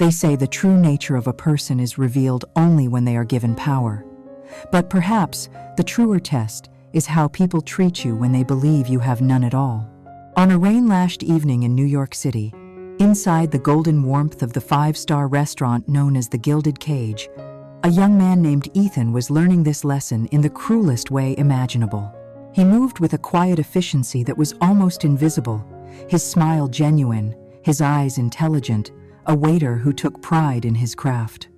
They say the true nature of a person is revealed only when they are given power. But perhaps the truer test is how people treat you when they believe you have none at all. On a rain-lashed evening in New York City, inside the golden warmth of the five-star restaurant known as the Gilded Cage, a young man named Ethan was learning this lesson in the cruelest way imaginable. He moved with a quiet efficiency that was almost invisible, his smile genuine, his eyes intelligent, a waiter who took pride in his craft.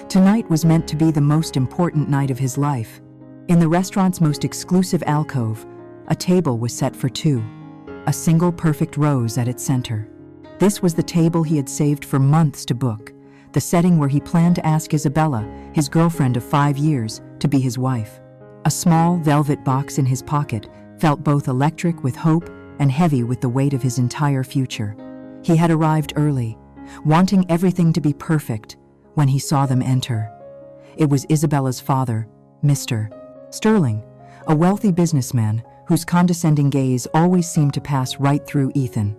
Tonight was meant to be the most important night of his life. In the restaurant's most exclusive alcove, a table was set for two, a single perfect rose at its center. This was the table he had saved for months to book, the setting where he planned to ask Isabella, his girlfriend of 5 years, to be his wife. A small velvet box in his pocket felt both electric with hope and heavy with the weight of his entire future. He had arrived early, wanting everything to be perfect, when he saw them enter. It was Isabella's father, Mr. Sterling, a wealthy businessman whose condescending gaze always seemed to pass right through Ethan.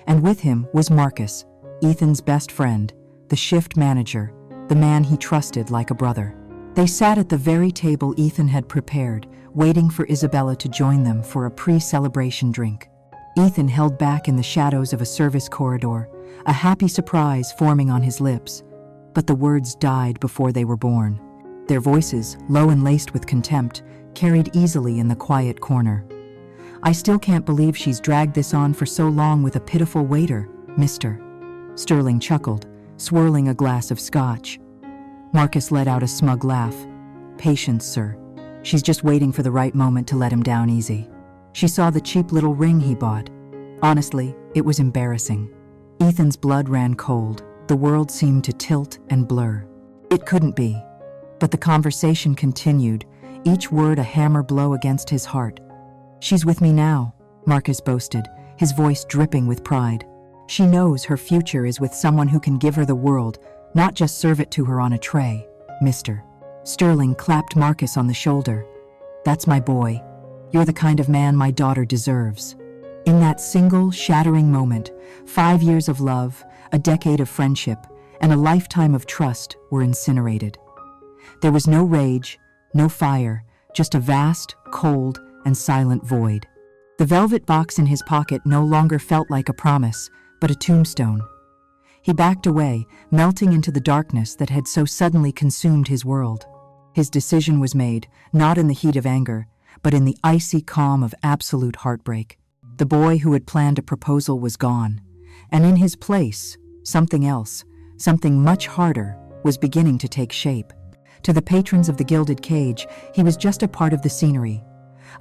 And with him was Marcus, Ethan's best friend, the shift manager, the man he trusted like a brother. They sat at the very table Ethan had prepared, waiting for Isabella to join them for a pre-celebration drink. Ethan held back in the shadows of a service corridor, a happy surprise forming on his lips. But the words died before they were born. Their voices, low and laced with contempt, carried easily in the quiet corner. "I still can't believe she's dragged this on for so long with a pitiful waiter, Mr. Sterling chuckled, swirling a glass of scotch. Marcus let out a smug laugh. "Patience, sir. She's just waiting for the right moment to let him down easy. She saw the cheap little ring he bought. Honestly, it was embarrassing." Ethan's blood ran cold. The world seemed to tilt and blur. It couldn't be. But the conversation continued, each word a hammer blow against his heart. "She's with me now," Marcus boasted, his voice dripping with pride. "She knows her future is with someone who can give her the world, not just serve it to her on a tray, Mr. Sterling clapped Marcus on the shoulder. "That's my boy. You're the kind of man my daughter deserves." In that single, shattering moment, 5 years of love, a decade of friendship, and a lifetime of trust were incinerated. There was no rage, no fire, just a vast, cold, and silent void. The velvet box in his pocket no longer felt like a promise, but a tombstone. He backed away, melting into the darkness that had so suddenly consumed his world. His decision was made, not in the heat of anger, but in the icy calm of absolute heartbreak. The boy who had planned a proposal was gone, and in his place, something else, something much harder, was beginning to take shape. To the patrons of the Gilded Cage, he was just a part of the scenery,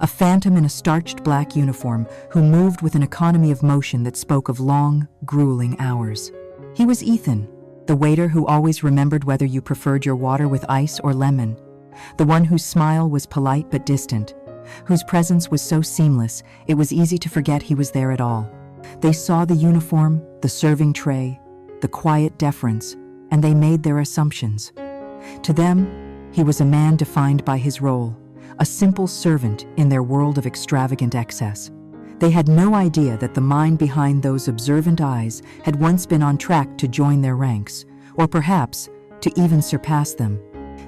a phantom in a starched black uniform who moved with an economy of motion that spoke of long, grueling hours. He was Ethan, the waiter who always remembered whether you preferred your water with ice or lemon, the one whose smile was polite but distant, whose presence was so seamless it was easy to forget he was there at all. They saw the uniform, the serving tray, the quiet deference, and they made their assumptions. To them, he was a man defined by his role, a simple servant in their world of extravagant excess. They had no idea that the mind behind those observant eyes had once been on track to join their ranks, or perhaps to even surpass them.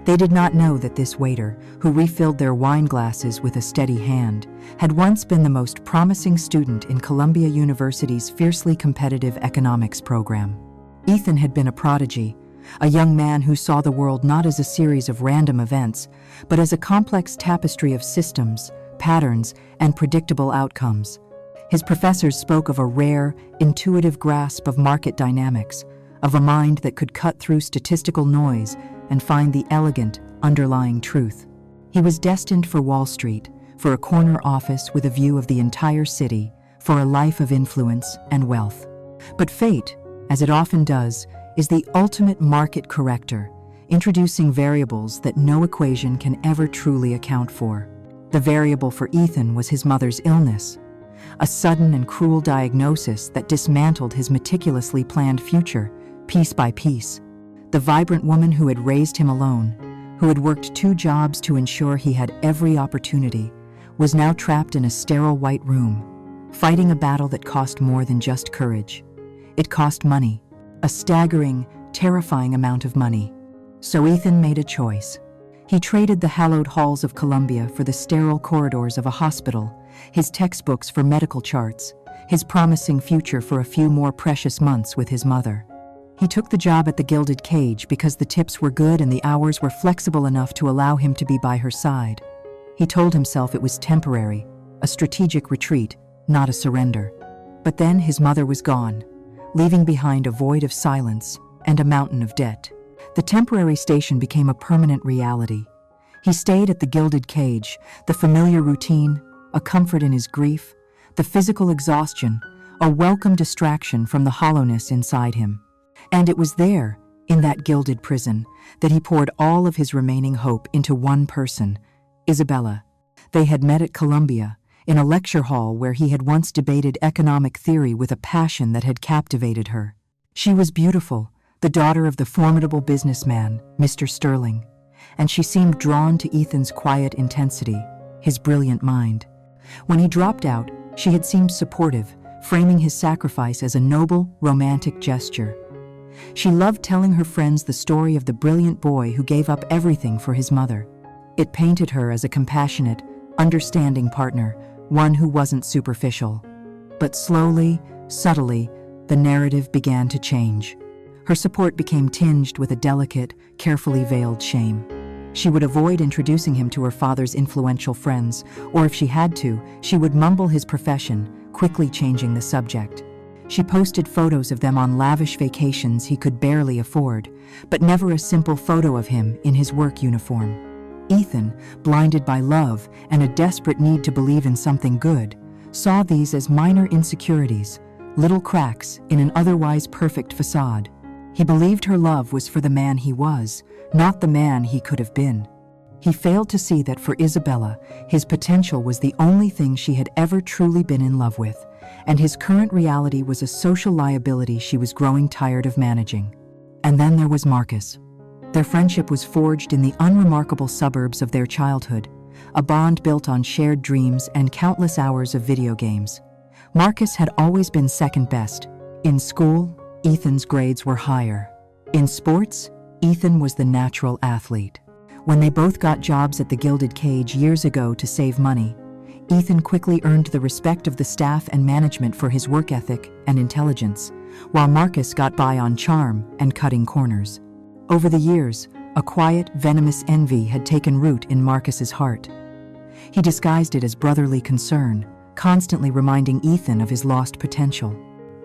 They did not know that this waiter, who refilled their wine glasses with a steady hand, had once been the most promising student in Columbia University's fiercely competitive economics program. Ethan had been a prodigy, a young man who saw the world not as a series of random events, but as a complex tapestry of systems, patterns, and predictable outcomes. His professors spoke of a rare, intuitive grasp of market dynamics, of a mind that could cut through statistical noise and find the elegant, underlying truth. He was destined for Wall Street, for a corner office with a view of the entire city, for a life of influence and wealth. But fate, as it often does, is the ultimate market corrector, introducing variables that no equation can ever truly account for. The variable for Ethan was his mother's illness, a sudden and cruel diagnosis that dismantled his meticulously planned future, piece by piece. The vibrant woman who had raised him alone, who had worked 2 jobs to ensure he had every opportunity, was now trapped in a sterile white room, fighting a battle that cost more than just courage. It cost money, a staggering terrifying amount of money. So Ethan made a choice. He traded the hallowed halls of Columbia for the sterile corridors of a hospital, his textbooks for medical charts, his promising future for a few more precious months with his mother. He took the job at the Gilded Cage because the tips were good and the hours were flexible enough to allow him to be by her side. He told himself it was temporary, a strategic retreat, not a surrender. But then his mother was gone, leaving behind a void of silence and a mountain of debt. The temporary station became a permanent reality. He stayed at the Gilded Cage, the familiar routine, a comfort in his grief, the physical exhaustion, a welcome distraction from the hollowness inside him. And it was there, in that gilded prison, that he poured all of his remaining hope into one person, Isabella. They had met at Columbia, in a lecture hall where he had once debated economic theory with a passion that had captivated her. She was beautiful, the daughter of the formidable businessman, Mr. Sterling, and she seemed drawn to Ethan's quiet intensity, his brilliant mind. When he dropped out, she had seemed supportive, framing his sacrifice as a noble, romantic gesture. She loved telling her friends the story of the brilliant boy who gave up everything for his mother. It painted her as a compassionate, understanding partner, one who wasn't superficial. But slowly, subtly, the narrative began to change. Her support became tinged with a delicate, carefully veiled shame. She would avoid introducing him to her father's influential friends, or if she had to, she would mumble his profession, quickly changing the subject. She posted photos of them on lavish vacations he could barely afford, but never a simple photo of him in his work uniform. Ethan, blinded by love and a desperate need to believe in something good, saw these as minor insecurities, little cracks in an otherwise perfect facade. He believed her love was for the man he was, not the man he could have been. He failed to see that for Isabella, his potential was the only thing she had ever truly been in love with, and his current reality was a social liability she was growing tired of managing. And then there was Marcus. Their friendship was forged in the unremarkable suburbs of their childhood, a bond built on shared dreams and countless hours of video games. Marcus had always been second best. In school, Ethan's grades were higher. In sports, Ethan was the natural athlete. When they both got jobs at the Gilded Cage years ago to save money, Ethan quickly earned the respect of the staff and management for his work ethic and intelligence, while Marcus got by on charm and cutting corners. Over the years, a quiet, venomous envy had taken root in Marcus's heart. He disguised it as brotherly concern, constantly reminding Ethan of his lost potential.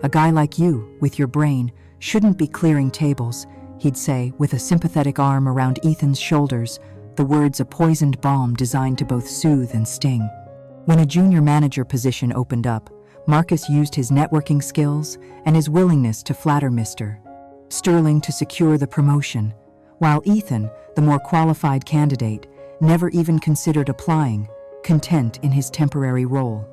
"A guy like you, with your brain, shouldn't be clearing tables," he'd say, with a sympathetic arm around Ethan's shoulders, the words a poisoned balm designed to both soothe and sting. When a junior manager position opened up, Marcus used his networking skills and his willingness to flatter Mr. Sterling to secure the promotion, while Ethan, the more qualified candidate, never even considered applying, content in his temporary role.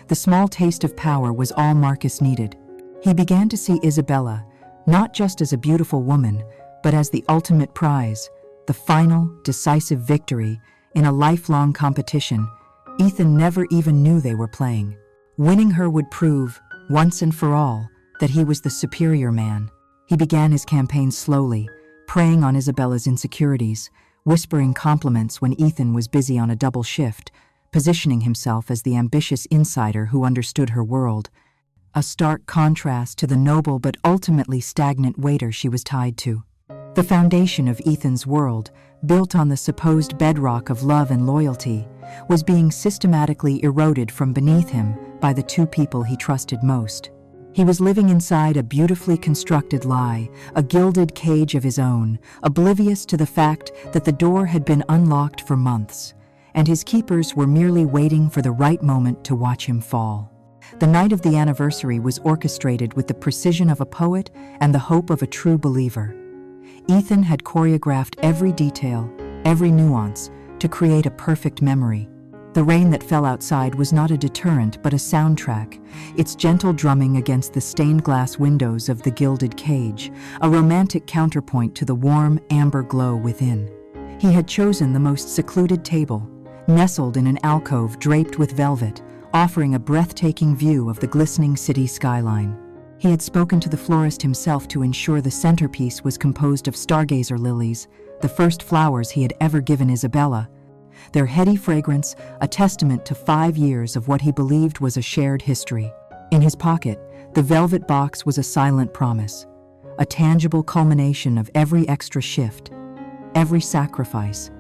The small taste of power was all Marcus needed. He began to see Isabella not just as a beautiful woman, but as the ultimate prize, the final, decisive victory in a lifelong competition Ethan never even knew they were playing. Winning her would prove, once and for all, that he was the superior man. He began his campaign slowly, preying on Isabella's insecurities, whispering compliments when Ethan was busy on a double shift, positioning himself as the ambitious insider who understood her world, a stark contrast to the noble but ultimately stagnant waiter she was tied to. The foundation of Ethan's world, built on the supposed bedrock of love and loyalty, was being systematically eroded from beneath him by the two people he trusted most. He was living inside a beautifully constructed lie, a gilded cage of his own, oblivious to the fact that the door had been unlocked for months, and his keepers were merely waiting for the right moment to watch him fall. The night of the anniversary was orchestrated with the precision of a poet and the hope of a true believer. Ethan had choreographed every detail, every nuance, to create a perfect memory. The rain that fell outside was not a deterrent but a soundtrack, its gentle drumming against the stained glass windows of the Gilded Cage, a romantic counterpoint to the warm, amber glow within. He had chosen the most secluded table, nestled in an alcove draped with velvet, offering a breathtaking view of the glistening city skyline. He had spoken to the florist himself to ensure the centerpiece was composed of stargazer lilies, the first flowers he had ever given Isabella, their heady fragrance a testament to 5 years of what he believed was a shared history. In his pocket, the velvet box was a silent promise, a tangible culmination of every extra shift, every sacrifice,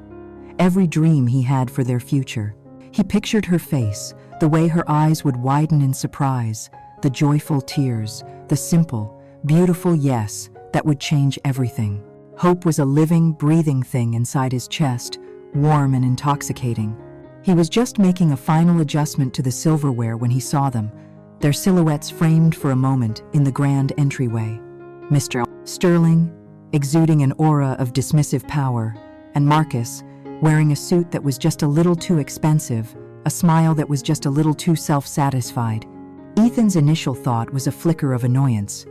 every dream he had for their future. He pictured her face, the way her eyes would widen in surprise, the joyful tears, the simple, beautiful yes that would change everything. Hope was a living, breathing thing inside his chest, warm and intoxicating. He was just making a final adjustment to the silverware when he saw them, their silhouettes framed for a moment in the grand entryway. Mr. Sterling, exuding an aura of dismissive power, and Marcus, wearing a suit that was just a little too expensive, a smile that was just a little too self-satisfied. Ethan's initial thought was a flicker of annoyance.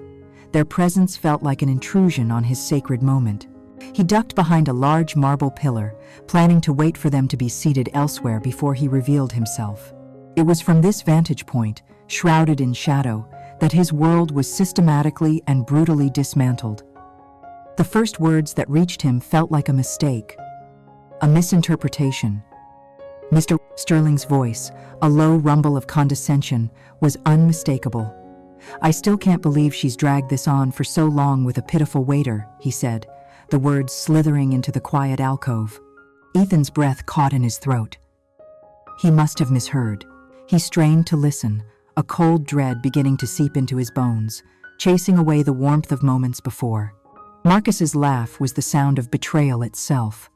Their presence felt like an intrusion on his sacred moment. He ducked behind a large marble pillar, planning to wait for them to be seated elsewhere before he revealed himself. It was from this vantage point, shrouded in shadow, that his world was systematically and brutally dismantled. The first words that reached him felt like a mistake, a misinterpretation. Mr. Sterling's voice, a low rumble of condescension, was unmistakable. "I still can't believe she's dragged this on for so long with a pitiful waiter," he said, the words slithering into the quiet alcove. Ethan's breath caught in his throat. He must have misheard. He strained to listen, a cold dread beginning to seep into his bones, chasing away the warmth of moments before. Marcus's laugh was the sound of betrayal itself.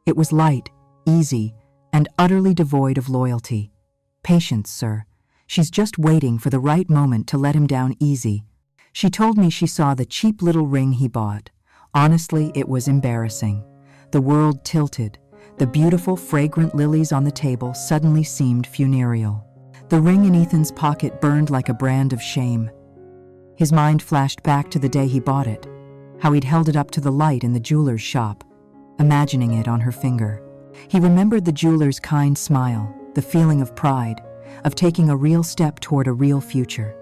It was light, easy, and utterly devoid of loyalty. "Patience, sir. She's just waiting for the right moment to let him down easy. She told me she saw the cheap little ring he bought. Honestly, it was embarrassing." The world tilted. The beautiful, fragrant lilies on the table suddenly seemed funereal. The ring in Ethan's pocket burned like a brand of shame. His mind flashed back to the day he bought it, how he'd held it up to the light in the jeweler's shop, imagining it on her finger. He remembered the jeweler's kind smile, the feeling of pride, of taking a real step toward a real future.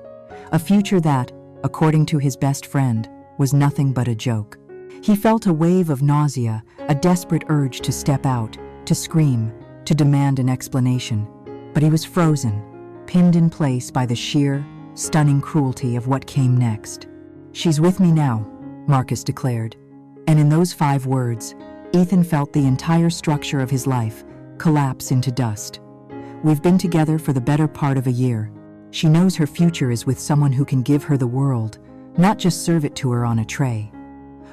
A future that, according to his best friend, was nothing but a joke. He felt a wave of nausea, a desperate urge to step out, to scream, to demand an explanation. But he was frozen, pinned in place by the sheer, stunning cruelty of what came next. "She's with me now," Marcus declared. And in those 5 words, Ethan felt the entire structure of his life collapse into dust. "We've been together for the better part of a year. She knows her future is with someone who can give her the world, not just serve it to her on a tray.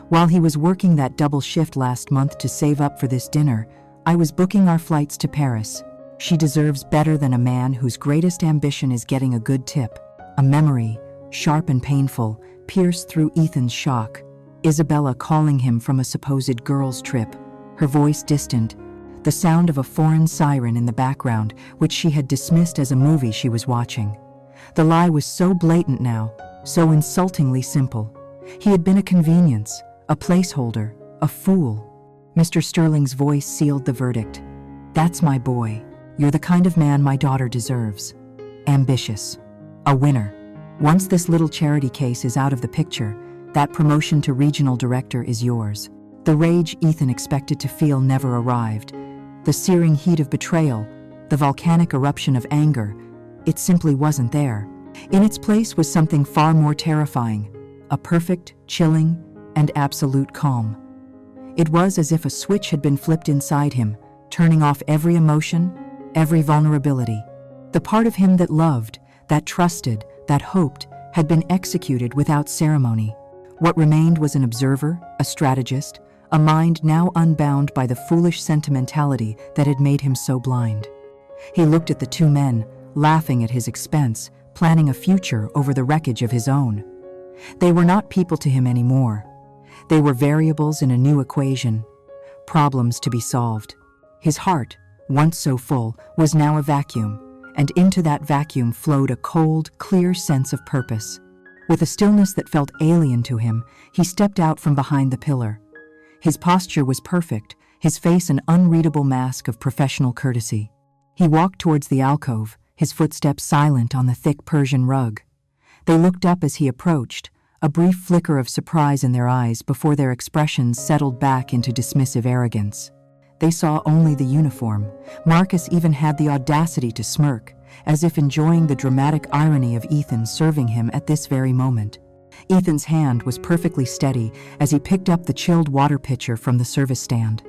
While he was working that double shift last month to save up for this dinner, I was booking our flights to Paris. She deserves better than a man whose greatest ambition is getting a good tip." A memory, sharp and painful, pierced through Ethan's shock. Isabella calling him from a supposed girls' trip, her voice distant, the sound of a foreign siren in the background, which she had dismissed as a movie she was watching. The lie was so blatant now, so insultingly simple. He had been a convenience, a placeholder, a fool. Mr. Sterling's voice sealed the verdict. "That's my boy. You're the kind of man my daughter deserves. Ambitious. A winner. Once this little charity case is out of the picture, that promotion to regional director is yours." The rage Ethan expected to feel never arrived. The searing heat of betrayal, the volcanic eruption of anger, it simply wasn't there. In its place was something far more terrifying, a perfect, chilling, and absolute calm. It was as if a switch had been flipped inside him, turning off every emotion, every vulnerability. The part of him that loved, that trusted, that hoped, had been executed without ceremony. What remained was an observer, a strategist, a mind now unbound by the foolish sentimentality that had made him so blind. He looked at the 2 men, laughing at his expense, planning a future over the wreckage of his own. They were not people to him anymore. They were variables in a new equation, problems to be solved. His heart, once so full, was now a vacuum, and into that vacuum flowed a cold, clear sense of purpose. With a stillness that felt alien to him, he stepped out from behind the pillar. His posture was perfect, his face an unreadable mask of professional courtesy. He walked towards the alcove, his footsteps silent on the thick Persian rug. They looked up as he approached, a brief flicker of surprise in their eyes before their expressions settled back into dismissive arrogance. They saw only the uniform. Marcus even had the audacity to smirk, as if enjoying the dramatic irony of Ethan serving him at this very moment. Ethan's hand was perfectly steady as he picked up the chilled water pitcher from the service stand.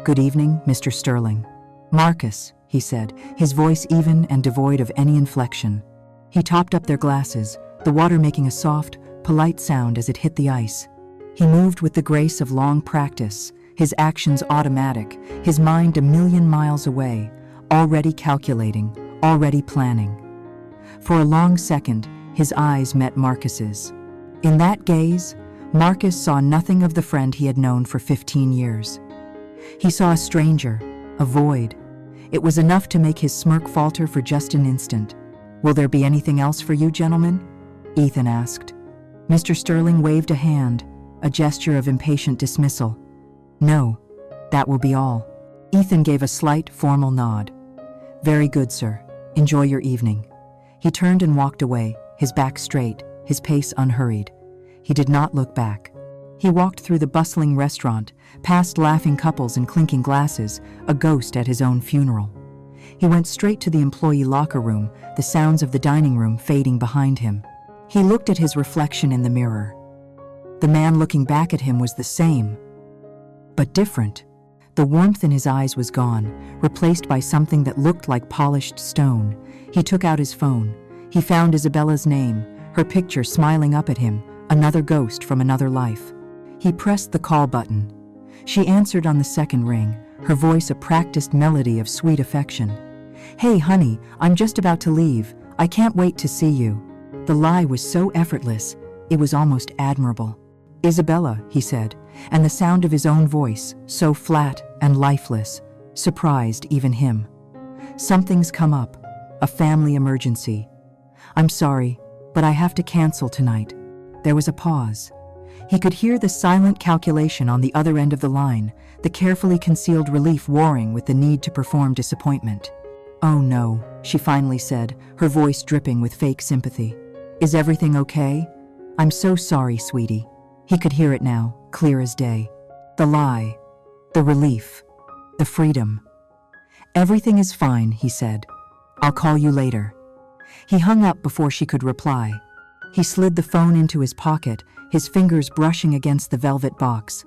"Good evening, Mr. Sterling." "Marcus," he said, his voice even and devoid of any inflection. He topped up their glasses, the water making a soft, polite sound as it hit the ice. He moved with the grace of long practice, his actions automatic, his mind a million miles away, already calculating, already planning. For a long second, his eyes met Marcus's. In that gaze, Marcus saw nothing of the friend he had known for 15 years. He saw a stranger, a void. It was enough to make his smirk falter for just an instant. "Will there be anything else for you, gentlemen?" Ethan asked. Mr. Sterling waved a hand, a gesture of impatient dismissal. "No, that will be all." Ethan gave a slight, formal nod. "Very good, sir. Enjoy your evening." He turned and walked away, his back straight, his pace unhurried. He did not look back. He walked through the bustling restaurant, past laughing couples and clinking glasses, a ghost at his own funeral. He went straight to the employee locker room, the sounds of the dining room fading behind him. He looked at his reflection in the mirror. The man looking back at him was the same, but different. The warmth in his eyes was gone, replaced by something that looked like polished stone. He took out his phone. He found Isabella's name, her picture smiling up at him, another ghost from another life. He pressed the call button. She answered on the second ring, her voice a practiced melody of sweet affection. "Hey, honey, I'm just about to leave. I can't wait to see you." The lie was so effortless, it was almost admirable. "Isabella," he said, and the sound of his own voice, so flat and lifeless, surprised even him. "Something's come up, a family emergency. I'm sorry, but I have to cancel tonight." There was a pause. He could hear the silent calculation on the other end of the line, the carefully concealed relief warring with the need to perform disappointment. "Oh no," she finally said, her voice dripping with fake sympathy. "Is everything okay? I'm so sorry, sweetie." He could hear it now, clear as day. The lie, the relief, the freedom. "Everything is fine," he said. "I'll call you later." He hung up before she could reply. He slid the phone into his pocket, his fingers brushing against the velvet box.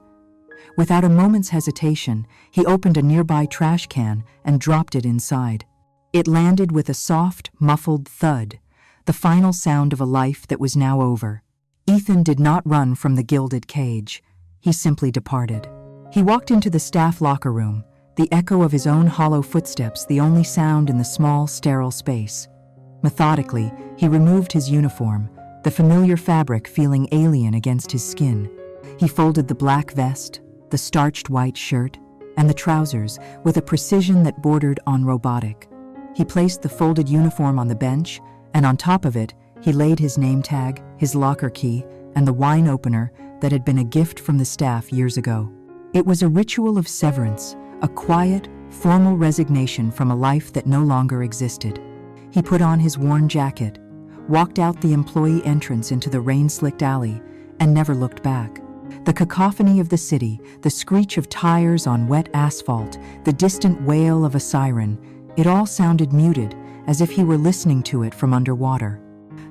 Without a moment's hesitation, he opened a nearby trash can and dropped it inside. It landed with a soft, muffled thud, the final sound of a life that was now over. Ethan did not run from the gilded cage. He simply departed. He walked into the staff locker room, the echo of his own hollow footsteps the only sound in the small, sterile space. Methodically, he removed his uniform, the familiar fabric feeling alien against his skin. He folded the black vest, the starched white shirt, and the trousers with a precision that bordered on robotic. He placed the folded uniform on the bench, and on top of it, he laid his name tag, his locker key, and the wine opener that had been a gift from the staff years ago. It was a ritual of severance, a quiet, formal resignation from a life that no longer existed. He put on his worn jacket, walked out the employee entrance into the rain-slicked alley, and never looked back. The cacophony of the city, the screech of tires on wet asphalt, the distant wail of a siren, it all sounded muted, as if he were listening to it from underwater.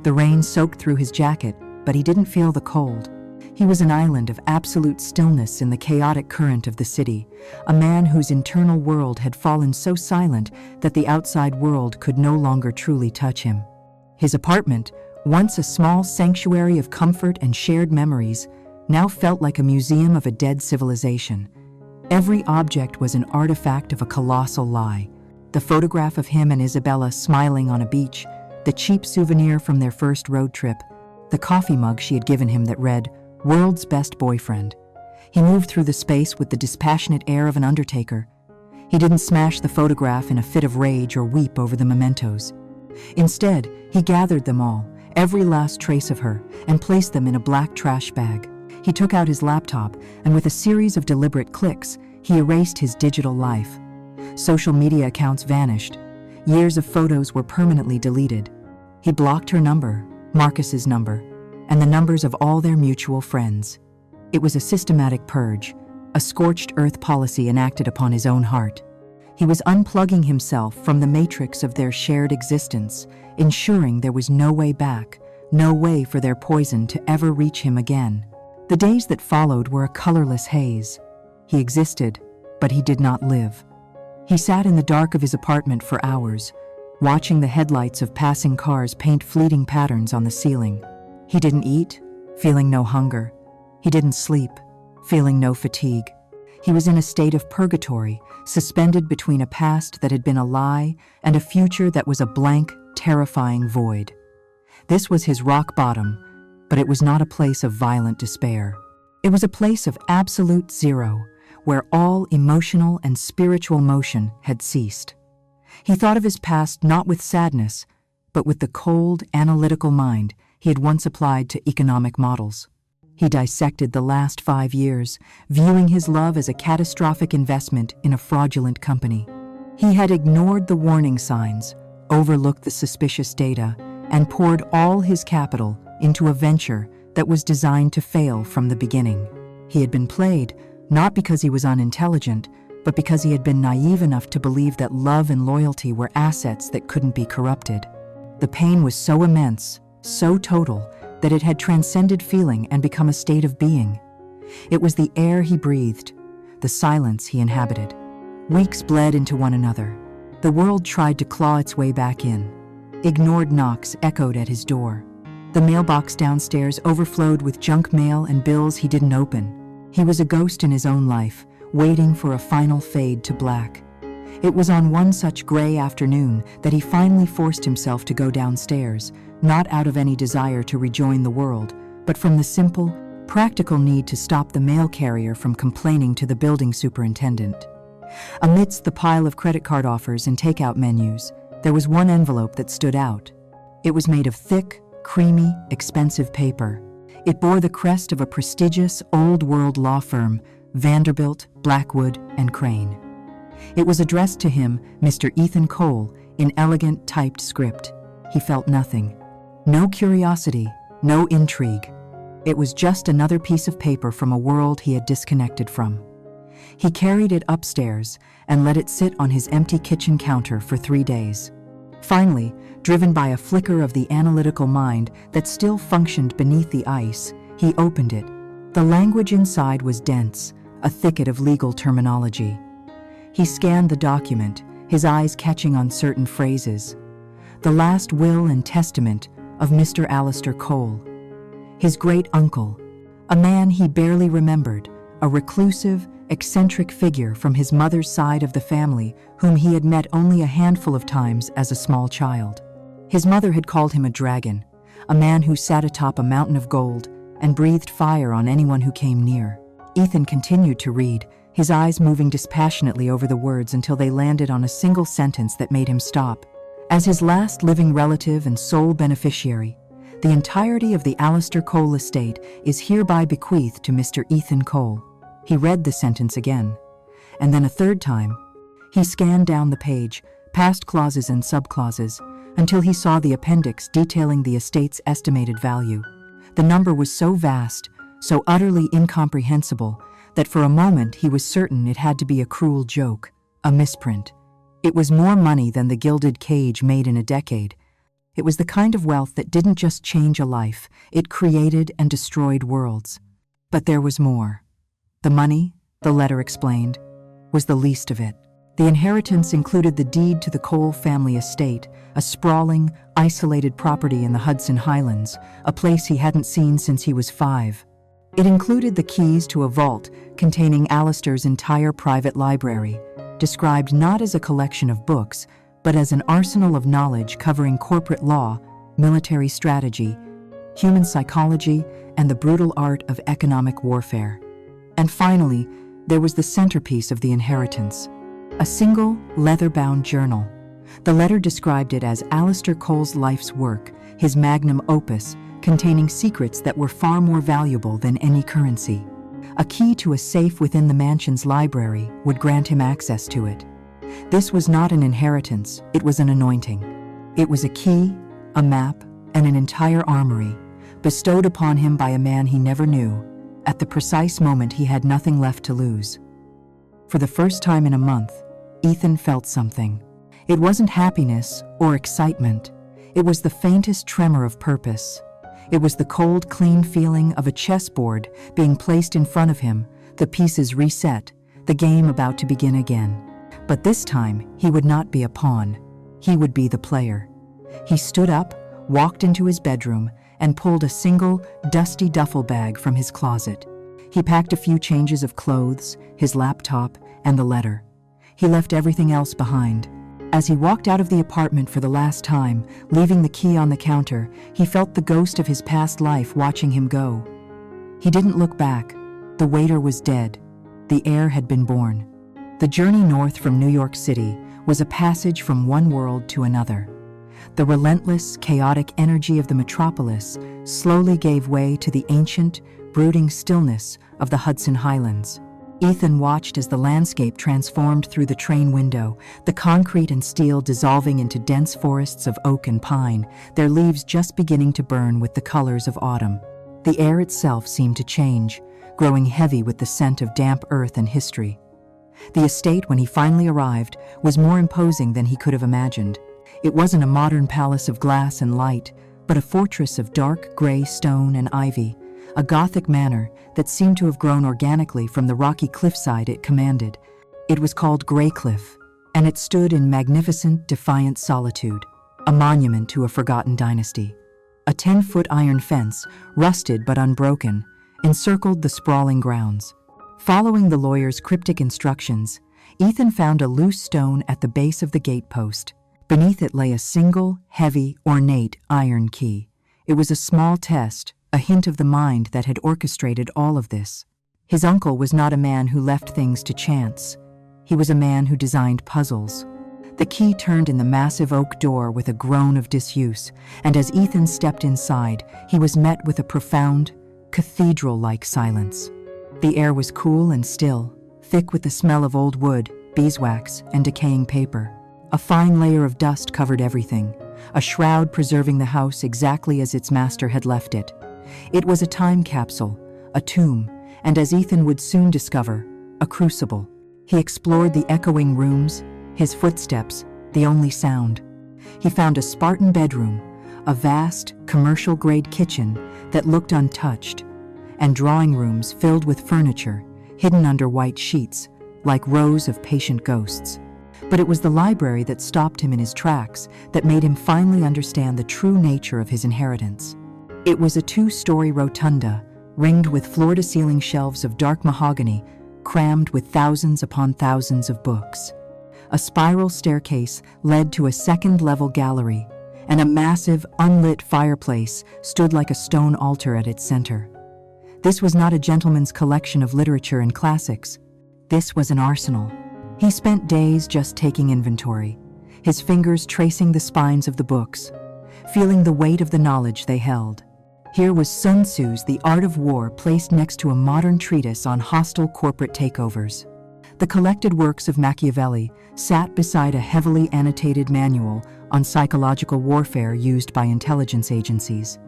The rain soaked through his jacket, but he didn't feel the cold. He was an island of absolute stillness in the chaotic current of the city, a man whose internal world had fallen so silent that the outside world could no longer truly touch him. His apartment, once a small sanctuary of comfort and shared memories, now felt like a museum of a dead civilization. Every object was an artifact of a colossal lie. The photograph of him and Isabella smiling on a beach, the cheap souvenir from their first road trip, the coffee mug she had given him that read, "World's Best Boyfriend." He moved through the space with the dispassionate air of an undertaker. He didn't smash the photograph in a fit of rage or weep over the mementos. Instead, he gathered them all, every last trace of her, and placed them in a black trash bag. He took out his laptop, and with a series of deliberate clicks, he erased his digital life. Social media accounts vanished. Years of photos were permanently deleted. He blocked her number, Marcus's number, and the numbers of all their mutual friends. It was a systematic purge, a scorched earth policy enacted upon his own heart. He was unplugging himself from the matrix of their shared existence, ensuring there was no way back, no way for their poison to ever reach him again. The days that followed were a colorless haze. He existed, but he did not live. He sat in the dark of his apartment for hours, watching the headlights of passing cars paint fleeting patterns on the ceiling. He didn't eat, feeling no hunger. He didn't sleep, feeling no fatigue. He was in a state of purgatory, suspended between a past that had been a lie and a future that was a blank, terrifying void. This was his rock bottom, but it was not a place of violent despair. It was a place of absolute zero, where all emotional and spiritual motion had ceased. He thought of his past not with sadness, but with the cold, analytical mind he had once applied to economic models. He dissected the last 5 years, viewing his love as a catastrophic investment in a fraudulent company. He had ignored the warning signs, overlooked the suspicious data, and poured all his capital into a venture that was designed to fail from the beginning. He had been played, not because he was unintelligent, but because he had been naive enough to believe that love and loyalty were assets that couldn't be corrupted. The pain was so immense, so total, that it had transcended feeling and become a state of being. It was the air he breathed, the silence he inhabited. Weeks bled into one another. The world tried to claw its way back in. Ignored knocks echoed at his door. The mailbox downstairs overflowed with junk mail and bills he didn't open. He was a ghost in his own life, waiting for a final fade to black. It was on one such gray afternoon that he finally forced himself to go downstairs, not out of any desire to rejoin the world, but from the simple, practical need to stop the mail carrier from complaining to the building superintendent. Amidst the pile of credit card offers and takeout menus, there was one envelope that stood out. It was made of thick, creamy, expensive paper. It bore the crest of a prestigious, old-world law firm, Vanderbilt, Blackwood, and Crane. It was addressed to him, Mr. Ethan Cole, in elegant, typed script. He felt nothing. No curiosity, no intrigue. It was just another piece of paper from a world he had disconnected from. He carried it upstairs and let it sit on his empty kitchen counter for 3 days. Finally, driven by a flicker of the analytical mind that still functioned beneath the ice, he opened it. The language inside was dense, a thicket of legal terminology. He scanned the document, his eyes catching on certain phrases. The last will and testament of Mr. Alistair Cole. His great-uncle, a man he barely remembered, a reclusive, eccentric figure from his mother's side of the family whom he had met only a handful of times as a small child. His mother had called him a dragon, a man who sat atop a mountain of gold and breathed fire on anyone who came near. Ethan continued to read, his eyes moving dispassionately over the words until they landed on a single sentence that made him stop. As his last living relative and sole beneficiary, the entirety of the Alistair Cole estate is hereby bequeathed to Mr. Ethan Cole. He read the sentence again, and then a third time. He scanned down the page, past clauses and subclauses, until he saw the appendix detailing the estate's estimated value. The number was so vast, so utterly incomprehensible, that for a moment he was certain it had to be a cruel joke, a misprint. It was more money than the gilded cage made in a decade. It was the kind of wealth that didn't just change a life, it created and destroyed worlds. But there was more. The money, the letter explained, was the least of it. The inheritance included the deed to the Cole family estate, a sprawling, isolated property in the Hudson Highlands, a place he hadn't seen since he was 5. It included the keys to a vault containing Alistair's entire private library, described not as a collection of books, but as an arsenal of knowledge covering corporate law, military strategy, human psychology, and the brutal art of economic warfare. And finally, there was the centerpiece of the inheritance, a single, leather-bound journal. The letter described it as Alistair Cole's life's work, his magnum opus, containing secrets that were far more valuable than any currency. A key to a safe within the mansion's library would grant him access to it. This was not an inheritance, it was an anointing. It was a key, a map, and an entire armory, bestowed upon him by a man he never knew, at the precise moment he had nothing left to lose. For the first time in a month, Ethan felt something. It wasn't happiness or excitement. It was the faintest tremor of purpose. It was the cold, clean feeling of a chessboard being placed in front of him, the pieces reset, the game about to begin again. But this time, he would not be a pawn. He would be the player. He stood up, walked into his bedroom, and pulled a single, dusty duffel bag from his closet. He packed a few changes of clothes, his laptop, and the letter. He left everything else behind. As he walked out of the apartment for the last time, leaving the key on the counter, he felt the ghost of his past life watching him go. He didn't look back. The waiter was dead. The heir had been born. The journey north from New York City was a passage from one world to another. The relentless, chaotic energy of the metropolis slowly gave way to the ancient, brooding stillness of the Hudson Highlands. Ethan watched as the landscape transformed through the train window, the concrete and steel dissolving into dense forests of oak and pine, their leaves just beginning to burn with the colors of autumn. The air itself seemed to change, growing heavy with the scent of damp earth and history. The estate, when he finally arrived, was more imposing than he could have imagined. It wasn't a modern palace of glass and light, but a fortress of dark gray stone and ivy, a Gothic manor that seemed to have grown organically from the rocky cliffside it commanded. It was called Greycliff, and it stood in magnificent, defiant solitude, a monument to a forgotten dynasty. A 10-foot iron fence, rusted but unbroken, encircled the sprawling grounds. Following the lawyer's cryptic instructions, Ethan found a loose stone at the base of the gatepost. Beneath it lay a single, heavy, ornate iron key. It was a small test, a hint of the mind that had orchestrated all of this. His uncle was not a man who left things to chance. He was a man who designed puzzles. The key turned in the massive oak door with a groan of disuse, and as Ethan stepped inside, he was met with a profound, cathedral-like silence. The air was cool and still, thick with the smell of old wood, beeswax, and decaying paper. A fine layer of dust covered everything, a shroud preserving the house exactly as its master had left it. It was a time capsule, a tomb, and as Ethan would soon discover, a crucible. He explored the echoing rooms, his footsteps, the only sound. He found a Spartan bedroom, a vast, commercial-grade kitchen that looked untouched, and drawing rooms filled with furniture, hidden under white sheets, like rows of patient ghosts. But it was the library that stopped him in his tracks, that made him finally understand the true nature of his inheritance. It was a 2-story rotunda, ringed with floor-to-ceiling shelves of dark mahogany, crammed with thousands upon thousands of books. A spiral staircase led to a second-level gallery, and a massive, unlit fireplace stood like a stone altar at its center. This was not a gentleman's collection of literature and classics. This was an arsenal. He spent days just taking inventory, his fingers tracing the spines of the books, feeling the weight of the knowledge they held. Here was Sun Tzu's The Art of War placed next to a modern treatise on hostile corporate takeovers. The collected works of Machiavelli sat beside a heavily annotated manual on psychological warfare used by intelligence agencies.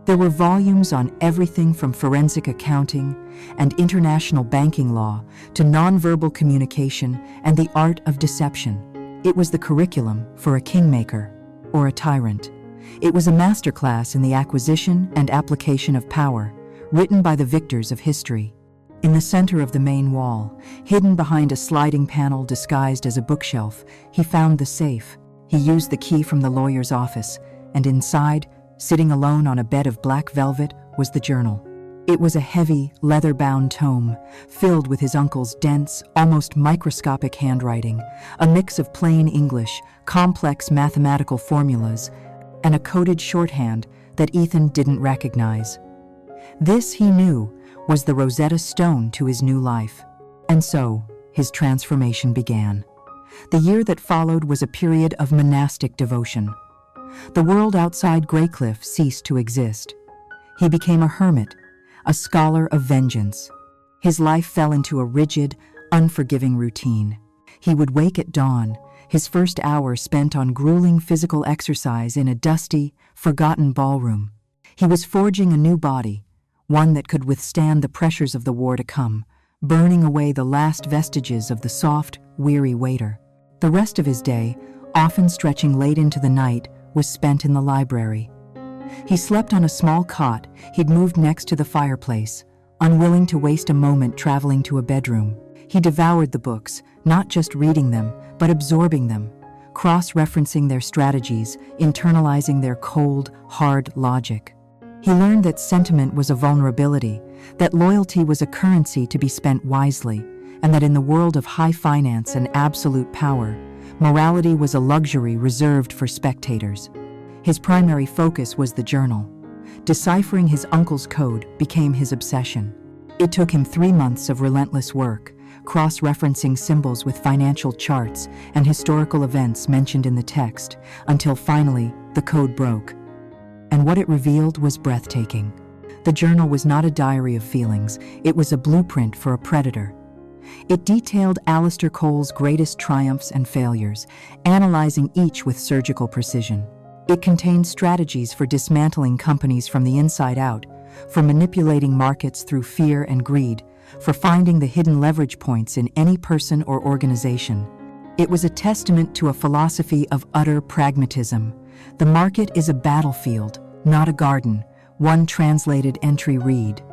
There were volumes on everything from forensic accounting and international banking law to nonverbal communication and the art of deception. It was the curriculum for a kingmaker or a tyrant. It was a masterclass in the acquisition and application of power, written by the victors of history. In the center of the main wall, hidden behind a sliding panel disguised as a bookshelf, he found the safe. He used the key from the lawyer's office, and inside, sitting alone on a bed of black velvet, was the journal. It was a heavy, leather-bound tome, filled with his uncle's dense, almost microscopic handwriting, a mix of plain English, complex mathematical formulas, and a coded shorthand that Ethan didn't recognize. This, he knew, was the Rosetta Stone to his new life. And so, his transformation began. The year that followed was a period of monastic devotion. The world outside Greycliff ceased to exist. He became a hermit, a scholar of vengeance. His life fell into a rigid, unforgiving routine. He would wake at dawn, his first hour spent on grueling physical exercise in a dusty, forgotten ballroom. He was forging a new body, one that could withstand the pressures of the war to come, burning away the last vestiges of the soft, weary waiter. The rest of his day, often stretching late into the night, was spent in the library. He slept on a small cot he'd moved next to the fireplace, unwilling to waste a moment traveling to a bedroom. He devoured the books, not just reading them, but absorbing them, cross-referencing their strategies, internalizing their cold, hard logic. He learned that sentiment was a vulnerability, that loyalty was a currency to be spent wisely, and that in the world of high finance and absolute power, morality was a luxury reserved for spectators. His primary focus was the journal. Deciphering his uncle's code became his obsession. It took him 3 months of relentless work, cross-referencing symbols with financial charts and historical events mentioned in the text, until finally the code broke. And what it revealed was breathtaking. The journal was not a diary of feelings, it was a blueprint for a predator. It detailed Aleister Cole's greatest triumphs and failures, analyzing each with surgical precision. It contained strategies for dismantling companies from the inside out, for manipulating markets through fear and greed, for finding the hidden leverage points in any person or organization. It was a testament to a philosophy of utter pragmatism. The market is a battlefield, not a garden. One translated entry read,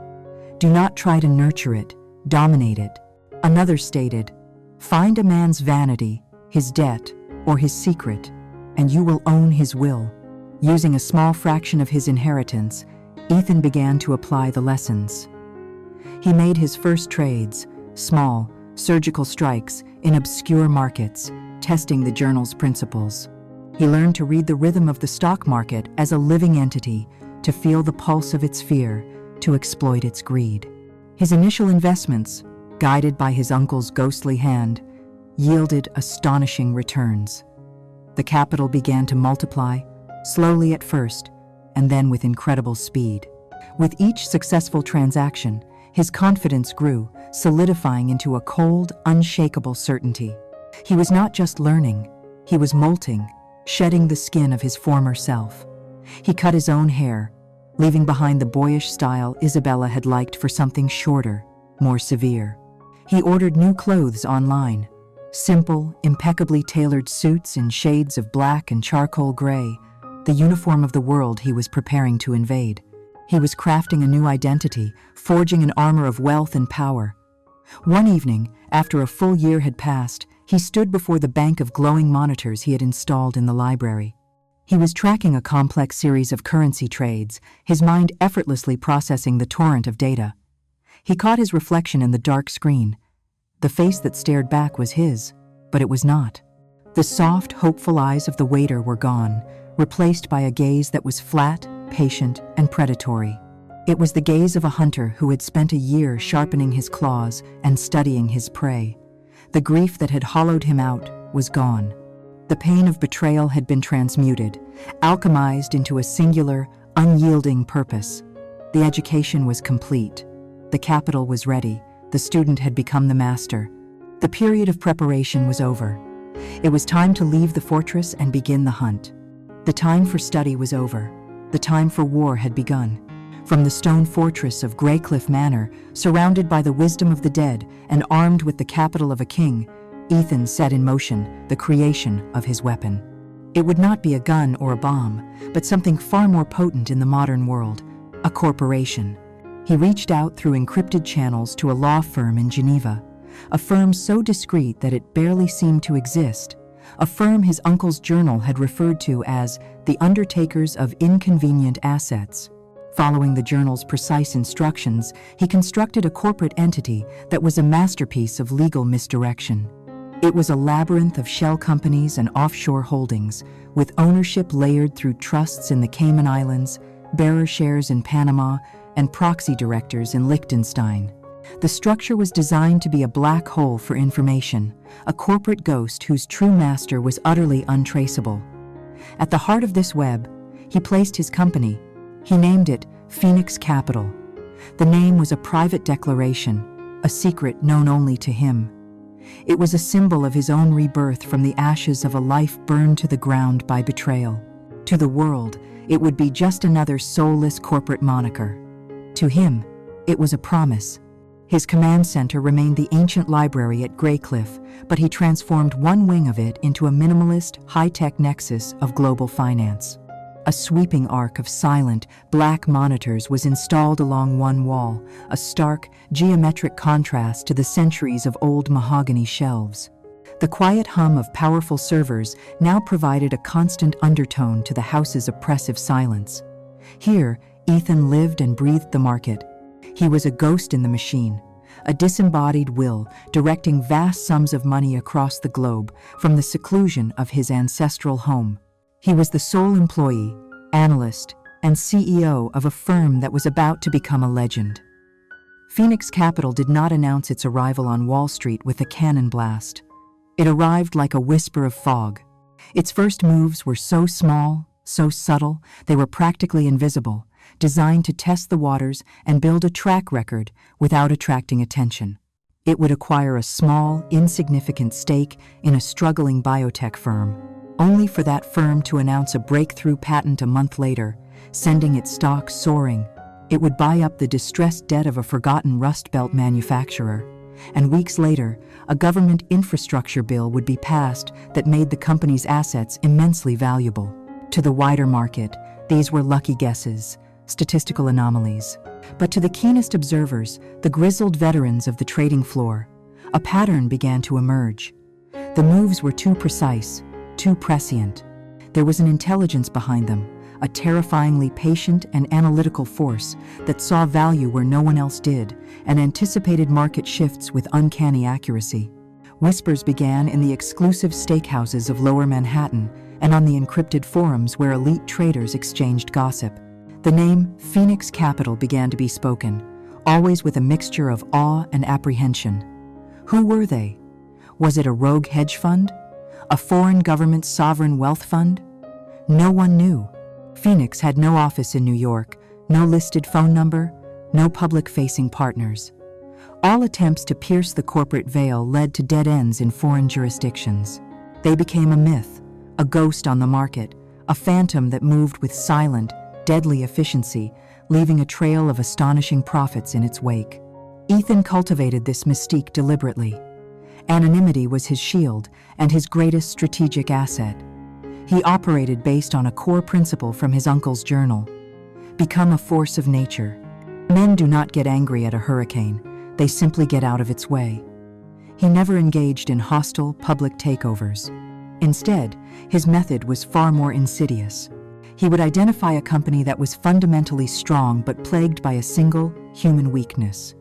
"Do not try to nurture it, dominate it." Another stated, "Find a man's vanity, his debt, or his secret, and you will own his will." Using a small fraction of his inheritance, Ethan began to apply the lessons. He made his first trades, small, surgical strikes in obscure markets, testing the journal's principles. He learned to read the rhythm of the stock market as a living entity, to feel the pulse of its fear, to exploit its greed. His initial investments, guided by his uncle's ghostly hand, yielded astonishing returns. The capital began to multiply, slowly at first, and then with incredible speed. With each successful transaction, his confidence grew, solidifying into a cold, unshakable certainty. He was not just learning, he was molting, shedding the skin of his former self. He cut his own hair, leaving behind the boyish style Isabella had liked for something shorter, more severe. He ordered new clothes online, simple, impeccably tailored suits in shades of black and charcoal gray, the uniform of the world he was preparing to invade. He was crafting a new identity, forging an armor of wealth and power. One evening, after a full year had passed, he stood before the bank of glowing monitors he had installed in the library. He was tracking a complex series of currency trades, his mind effortlessly processing the torrent of data. He caught his reflection in the dark screen. The face that stared back was his, but it was not. The soft, hopeful eyes of the waiter were gone, replaced by a gaze that was flat, patient, and predatory. It was the gaze of a hunter who had spent a year sharpening his claws and studying his prey. The grief that had hollowed him out was gone. The pain of betrayal had been transmuted, alchemized into a singular, unyielding purpose. The education was complete. The capital was ready. The student had become the master. The period of preparation was over. It was time to leave the fortress and begin the hunt. The time for study was over. The time for war had begun. From the stone fortress of Greycliff Manor, surrounded by the wisdom of the dead and armed with the capital of a king, Ethan set in motion the creation of his weapon. It would not be a gun or a bomb, but something far more potent in the modern world, a corporation. He reached out through encrypted channels to a law firm in Geneva, a firm so discreet that it barely seemed to exist, a firm his uncle's journal had referred to as the undertakers of inconvenient assets. Following the journal's precise instructions, he constructed a corporate entity that was a masterpiece of legal misdirection. It was a labyrinth of shell companies and offshore holdings, with ownership layered through trusts in the Cayman Islands, bearer shares in Panama, and proxy directors in Liechtenstein. The structure was designed to be a black hole for information, a corporate ghost whose true master was utterly untraceable. At the heart of this web, he placed his company. He named it Phoenix Capital. The name was a private declaration, a secret known only to him. It was a symbol of his own rebirth from the ashes of a life burned to the ground by betrayal. To the world, it would be just another soulless corporate moniker. To him, it was a promise. His command center remained the ancient library at Greycliff, but he transformed one wing of it into a minimalist, high-tech nexus of global finance. A sweeping arc of silent, black monitors was installed along one wall, a stark, geometric contrast to the centuries of old mahogany shelves. The quiet hum of powerful servers now provided a constant undertone to the house's oppressive silence. Here, Ethan lived and breathed the market. He was a ghost in the machine, a disembodied will directing vast sums of money across the globe from the seclusion of his ancestral home. He was the sole employee, analyst, and CEO of a firm that was about to become a legend. Phoenix Capital did not announce its arrival on Wall Street with a cannon blast. It arrived like a whisper of fog. Its first moves were so small, so subtle, they were practically invisible, designed to test the waters and build a track record without attracting attention. It would acquire a small, insignificant stake in a struggling biotech firm, only for that firm to announce a breakthrough patent a month later, sending its stock soaring. It would buy up the distressed debt of a forgotten Rust Belt manufacturer, and weeks later, a government infrastructure bill would be passed that made the company's assets immensely valuable. To the wider market, these were lucky guesses, statistical anomalies. But to the keenest observers, the grizzled veterans of the trading floor, a pattern began to emerge. The moves were too precise, too prescient. There was an intelligence behind them, a terrifyingly patient and analytical force that saw value where no one else did and anticipated market shifts with uncanny accuracy. Whispers began in the exclusive steakhouses of Lower Manhattan and on the encrypted forums where elite traders exchanged gossip. The name Phoenix Capital began to be spoken, always with a mixture of awe and apprehension. Who were they? Was it a rogue hedge fund? A foreign government sovereign wealth fund? No one knew. Phoenix had no office in New York, no listed phone number, no public-facing partners. All attempts to pierce the corporate veil led to dead ends in foreign jurisdictions. They became a myth, a ghost on the market, a phantom that moved with silent, deadly efficiency, leaving a trail of astonishing profits in its wake. Ethan cultivated this mystique deliberately. Anonymity was his shield and his greatest strategic asset. He operated based on a core principle from his uncle's journal: become a force of nature. Men do not get angry at a hurricane, they simply get out of its way. He never engaged in hostile public takeovers. Instead, his method was far more insidious. He would identify a company that was fundamentally strong but plagued by a single human weakness: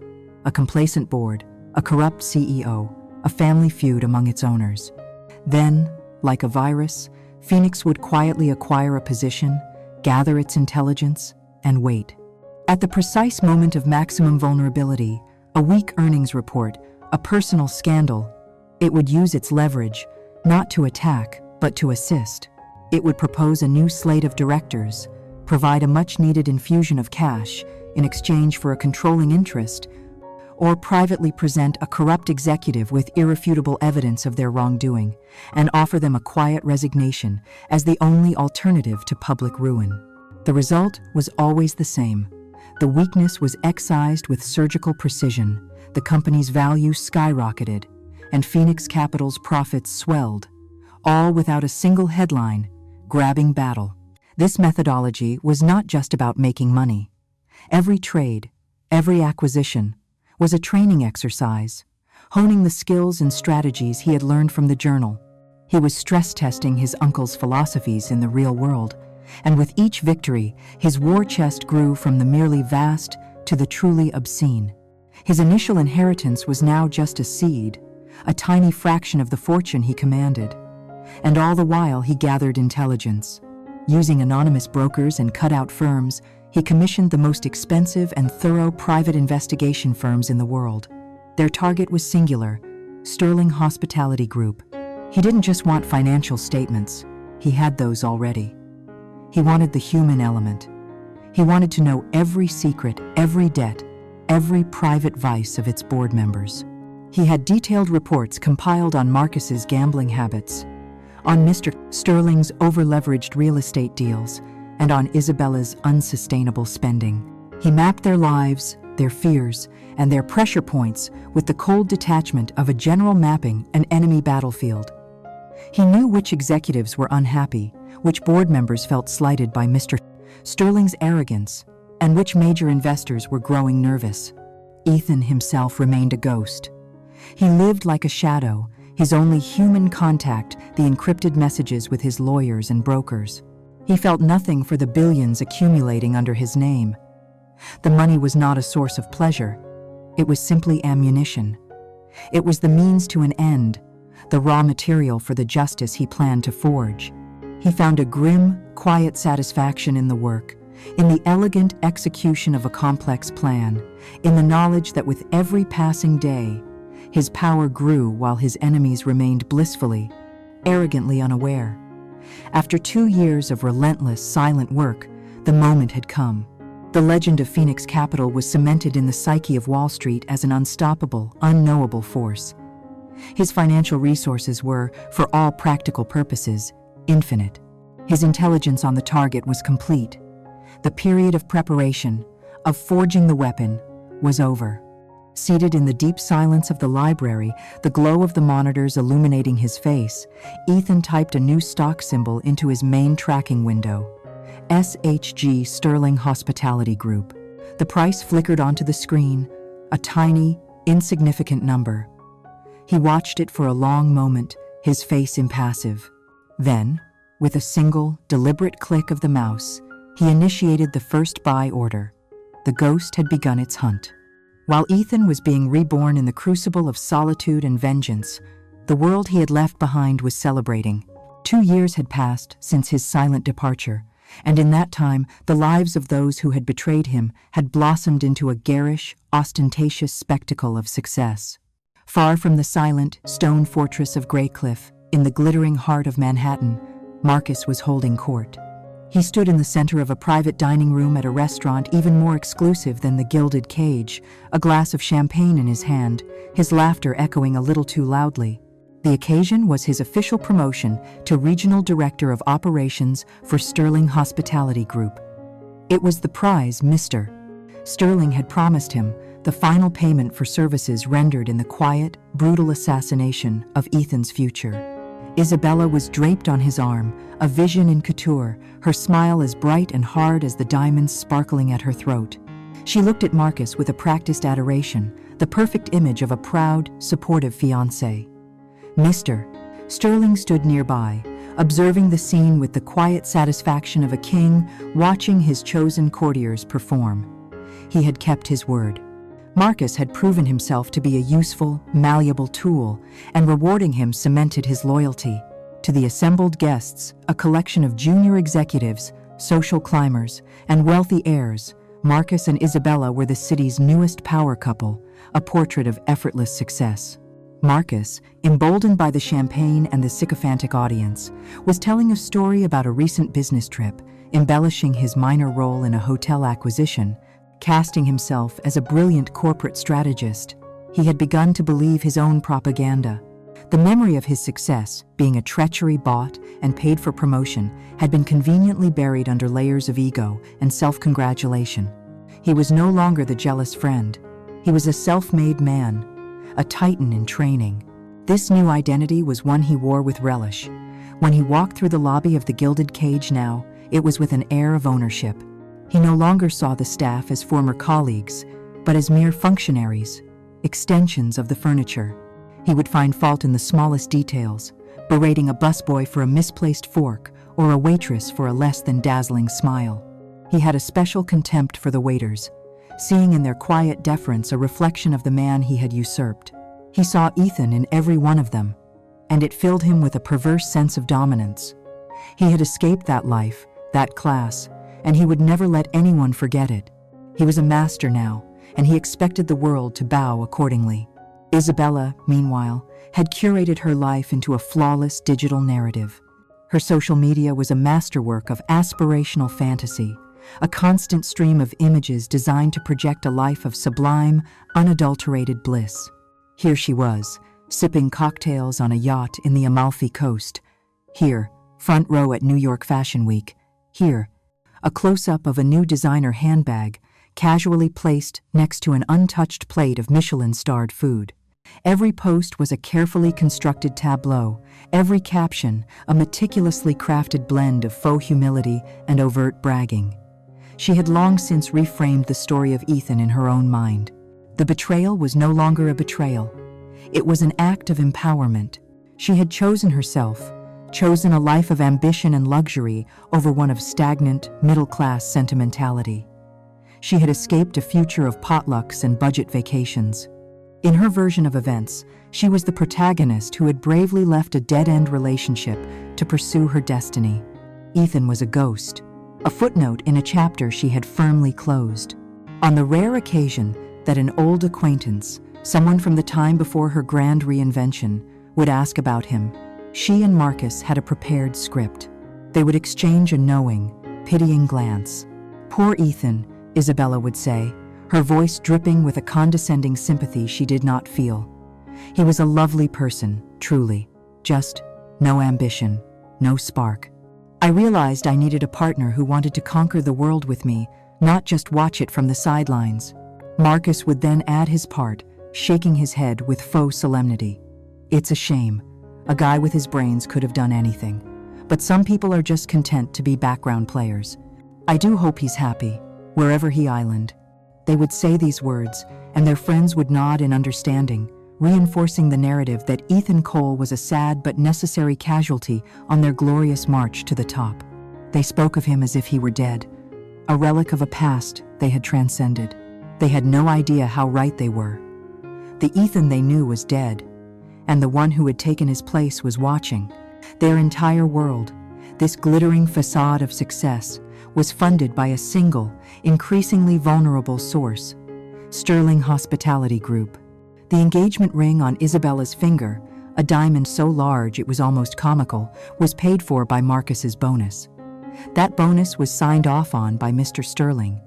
a complacent board, a corrupt CEO, a family feud among its owners. Then, like a virus, Phoenix would quietly acquire a position, gather its intelligence, and wait. At the precise moment of maximum vulnerability, a weak earnings report, a personal scandal, it would use its leverage, not to attack, but to assist. It would propose a new slate of directors, provide a much-needed infusion of cash in exchange for a controlling interest, or privately present a corrupt executive with irrefutable evidence of their wrongdoing and offer them a quiet resignation as the only alternative to public ruin. The result was always the same. The weakness was excised with surgical precision, the company's value skyrocketed, and Phoenix Capital's profits swelled, all without a single headline grabbing battle. This methodology was not just about making money. Every trade, every acquisition, was a training exercise, honing the skills and strategies he had learned from the journal. He was stress-testing his uncle's philosophies in the real world, and with each victory, his war chest grew from the merely vast to the truly obscene. His initial inheritance was now just a seed, a tiny fraction of the fortune he commanded. And all the while he gathered intelligence. Using anonymous brokers and cutout firms, he commissioned the most expensive and thorough private investigation firms in the world. Their target was singular: Sterling Hospitality Group. He didn't just want financial statements, he had those already. He wanted the human element. He wanted to know every secret, every debt, every private vice of its board members. He had detailed reports compiled on Marcus's gambling habits, on Mr. Sterling's over-leveraged real estate deals, and on Isabella's unsustainable spending. He mapped their lives, their fears, and their pressure points with the cold detachment of a general mapping an enemy battlefield. He knew which executives were unhappy, which board members felt slighted by Mr. Sterling's arrogance, and which major investors were growing nervous. Ethan himself remained a ghost. He lived like a shadow, his only human contact the encrypted messages with his lawyers and brokers. He felt nothing for the billions accumulating under his name. The money was not a source of pleasure. It was simply ammunition. It was the means to an end, the raw material for the justice he planned to forge. He found a grim, quiet satisfaction in the work, in the elegant execution of a complex plan, in the knowledge that with every passing day, his power grew while his enemies remained blissfully, arrogantly unaware. After 2 years of relentless, silent work, the moment had come. The legend of Phoenix Capital was cemented in the psyche of Wall Street as an unstoppable, unknowable force. His financial resources were, for all practical purposes, infinite. His intelligence on the target was complete. The period of preparation, of forging the weapon, was over. Seated in the deep silence of the library, the glow of the monitors illuminating his face, Ethan typed a new stock symbol into his main tracking window. SHG Sterling Hospitality Group. The price flickered onto the screen, a tiny, insignificant number. He watched it for a long moment, his face impassive. Then, with a single, deliberate click of the mouse, he initiated the first buy order. The ghost had begun its hunt. While Ethan was being reborn in the crucible of solitude and vengeance, the world he had left behind was celebrating. 2 years had passed since his silent departure, and in that time the lives of those who had betrayed him had blossomed into a garish, ostentatious spectacle of success. Far from the silent, stone fortress of Graycliff, in the glittering heart of Manhattan, Marcus was holding court. He stood in the center of a private dining room at a restaurant even more exclusive than the Gilded Cage, a glass of champagne in his hand, his laughter echoing a little too loudly. The occasion was his official promotion to Regional Director of Operations for Sterling Hospitality Group. It was the prize Mr. Sterling had promised him, the final payment for services rendered in the quiet, brutal assassination of Ethan's future. Isabella was draped on his arm, a vision in couture, her smile as bright and hard as the diamonds sparkling at her throat. She looked at Marcus with a practiced adoration, the perfect image of a proud, supportive fiancé. Mr. Sterling stood nearby, observing the scene with the quiet satisfaction of a king watching his chosen courtiers perform. He had kept his word. Marcus had proven himself to be a useful, malleable tool, and rewarding him cemented his loyalty. To the assembled guests, a collection of junior executives, social climbers, and wealthy heirs, Marcus and Isabella were the city's newest power couple, a portrait of effortless success. Marcus, emboldened by the champagne and the sycophantic audience, was telling a story about a recent business trip, embellishing his minor role in a hotel acquisition, casting himself as a brilliant corporate strategist. He had begun to believe his own propaganda. The memory of his success, being a treachery bought and paid for promotion, had been conveniently buried under layers of ego and self-congratulation. He was no longer the jealous friend. He was a self-made man, a titan in training. This new identity was one he wore with relish. When he walked through the lobby of the Gilded Cage now, it was with an air of ownership. He no longer saw the staff as former colleagues, but as mere functionaries, extensions of the furniture. He would find fault in the smallest details, berating a busboy for a misplaced fork or a waitress for a less than dazzling smile. He had a special contempt for the waiters, seeing in their quiet deference a reflection of the man he had usurped. He saw Ethan in every one of them, and it filled him with a perverse sense of dominance. He had escaped that life, that class, and he would never let anyone forget it. He was a master now, and he expected the world to bow accordingly. Isabella, meanwhile, had curated her life into a flawless digital narrative. Her social media was a masterwork of aspirational fantasy, a constant stream of images designed to project a life of sublime, unadulterated bliss. Here she was, sipping cocktails on a yacht in the Amalfi Coast. Here, front row at New York Fashion Week. Here, a close-up of a new designer handbag, casually placed next to an untouched plate of Michelin-starred food. Every post was a carefully constructed tableau, every caption a meticulously crafted blend of faux humility and overt bragging. She had long since reframed the story of Ethan in her own mind. The betrayal was no longer a betrayal. It was an act of empowerment. She had chosen herself, chosen a life of ambition and luxury over one of stagnant, middle-class sentimentality. She had escaped a future of potlucks and budget vacations. In her version of events, she was the protagonist who had bravely left a dead-end relationship to pursue her destiny. Ethan was a ghost, a footnote in a chapter she had firmly closed. On the rare occasion that an old acquaintance, someone from the time before her grand reinvention, would ask about him, she and Marcus had a prepared script. They would exchange a knowing, pitying glance. "Poor Ethan," Isabella would say, her voice dripping with a condescending sympathy she did not feel. "He was a lovely person, truly. Just no ambition, no spark. I realized I needed a partner who wanted to conquer the world with me, not just watch it from the sidelines." Marcus would then add his part, shaking his head with faux solemnity. "It's a shame. A guy with his brains could have done anything. But some people are just content to be background players. I do hope he's happy, wherever he island." They would say these words, and their friends would nod in understanding, reinforcing the narrative that Ethan Cole was a sad but necessary casualty on their glorious march to the top. They spoke of him as if he were dead, a relic of a past they had transcended. They had no idea how right they were. The Ethan they knew was dead, and the one who had taken his place was watching. Their entire world, this glittering facade of success, was funded by a single, increasingly vulnerable source: Sterling Hospitality Group. The engagement ring on Isabella's finger, a diamond so large it was almost comical, was paid for by Marcus's bonus. That bonus was signed off on by Mr. Sterling.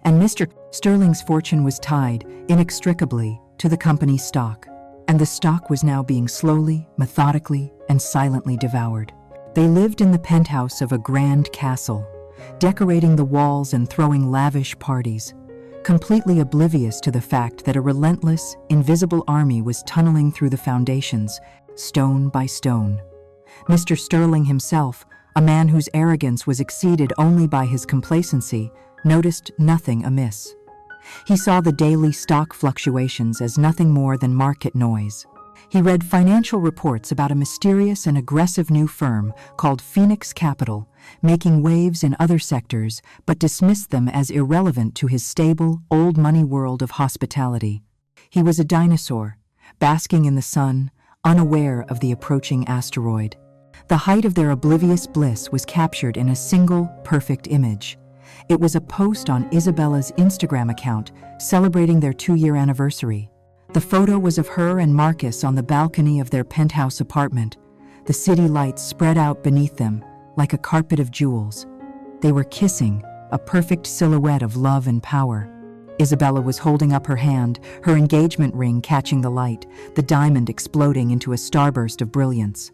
And Mr. Sterling's fortune was tied, inextricably, to the company's stock. And the stock was now being slowly, methodically, and silently devoured. They lived in the penthouse of a grand castle, decorating the walls and throwing lavish parties, completely oblivious to the fact that a relentless, invisible army was tunneling through the foundations, stone by stone. Mr. Sterling himself, a man whose arrogance was exceeded only by his complacency, noticed nothing amiss. He saw the daily stock fluctuations as nothing more than market noise. He read financial reports about a mysterious and aggressive new firm called Phoenix Capital, making waves in other sectors, but dismissed them as irrelevant to his stable, old money world of hospitality. He was a dinosaur, basking in the sun, unaware of the approaching asteroid. The height of their oblivious bliss was captured in a single, perfect image. It was a post on Isabella's Instagram account celebrating their 2-year anniversary. The photo was of her and Marcus on the balcony of their penthouse apartment, the city lights spread out beneath them like a carpet of jewels. They were kissing, a perfect silhouette of love and power. Isabella was holding up her hand, her engagement ring catching the light, the diamond exploding into a starburst of brilliance.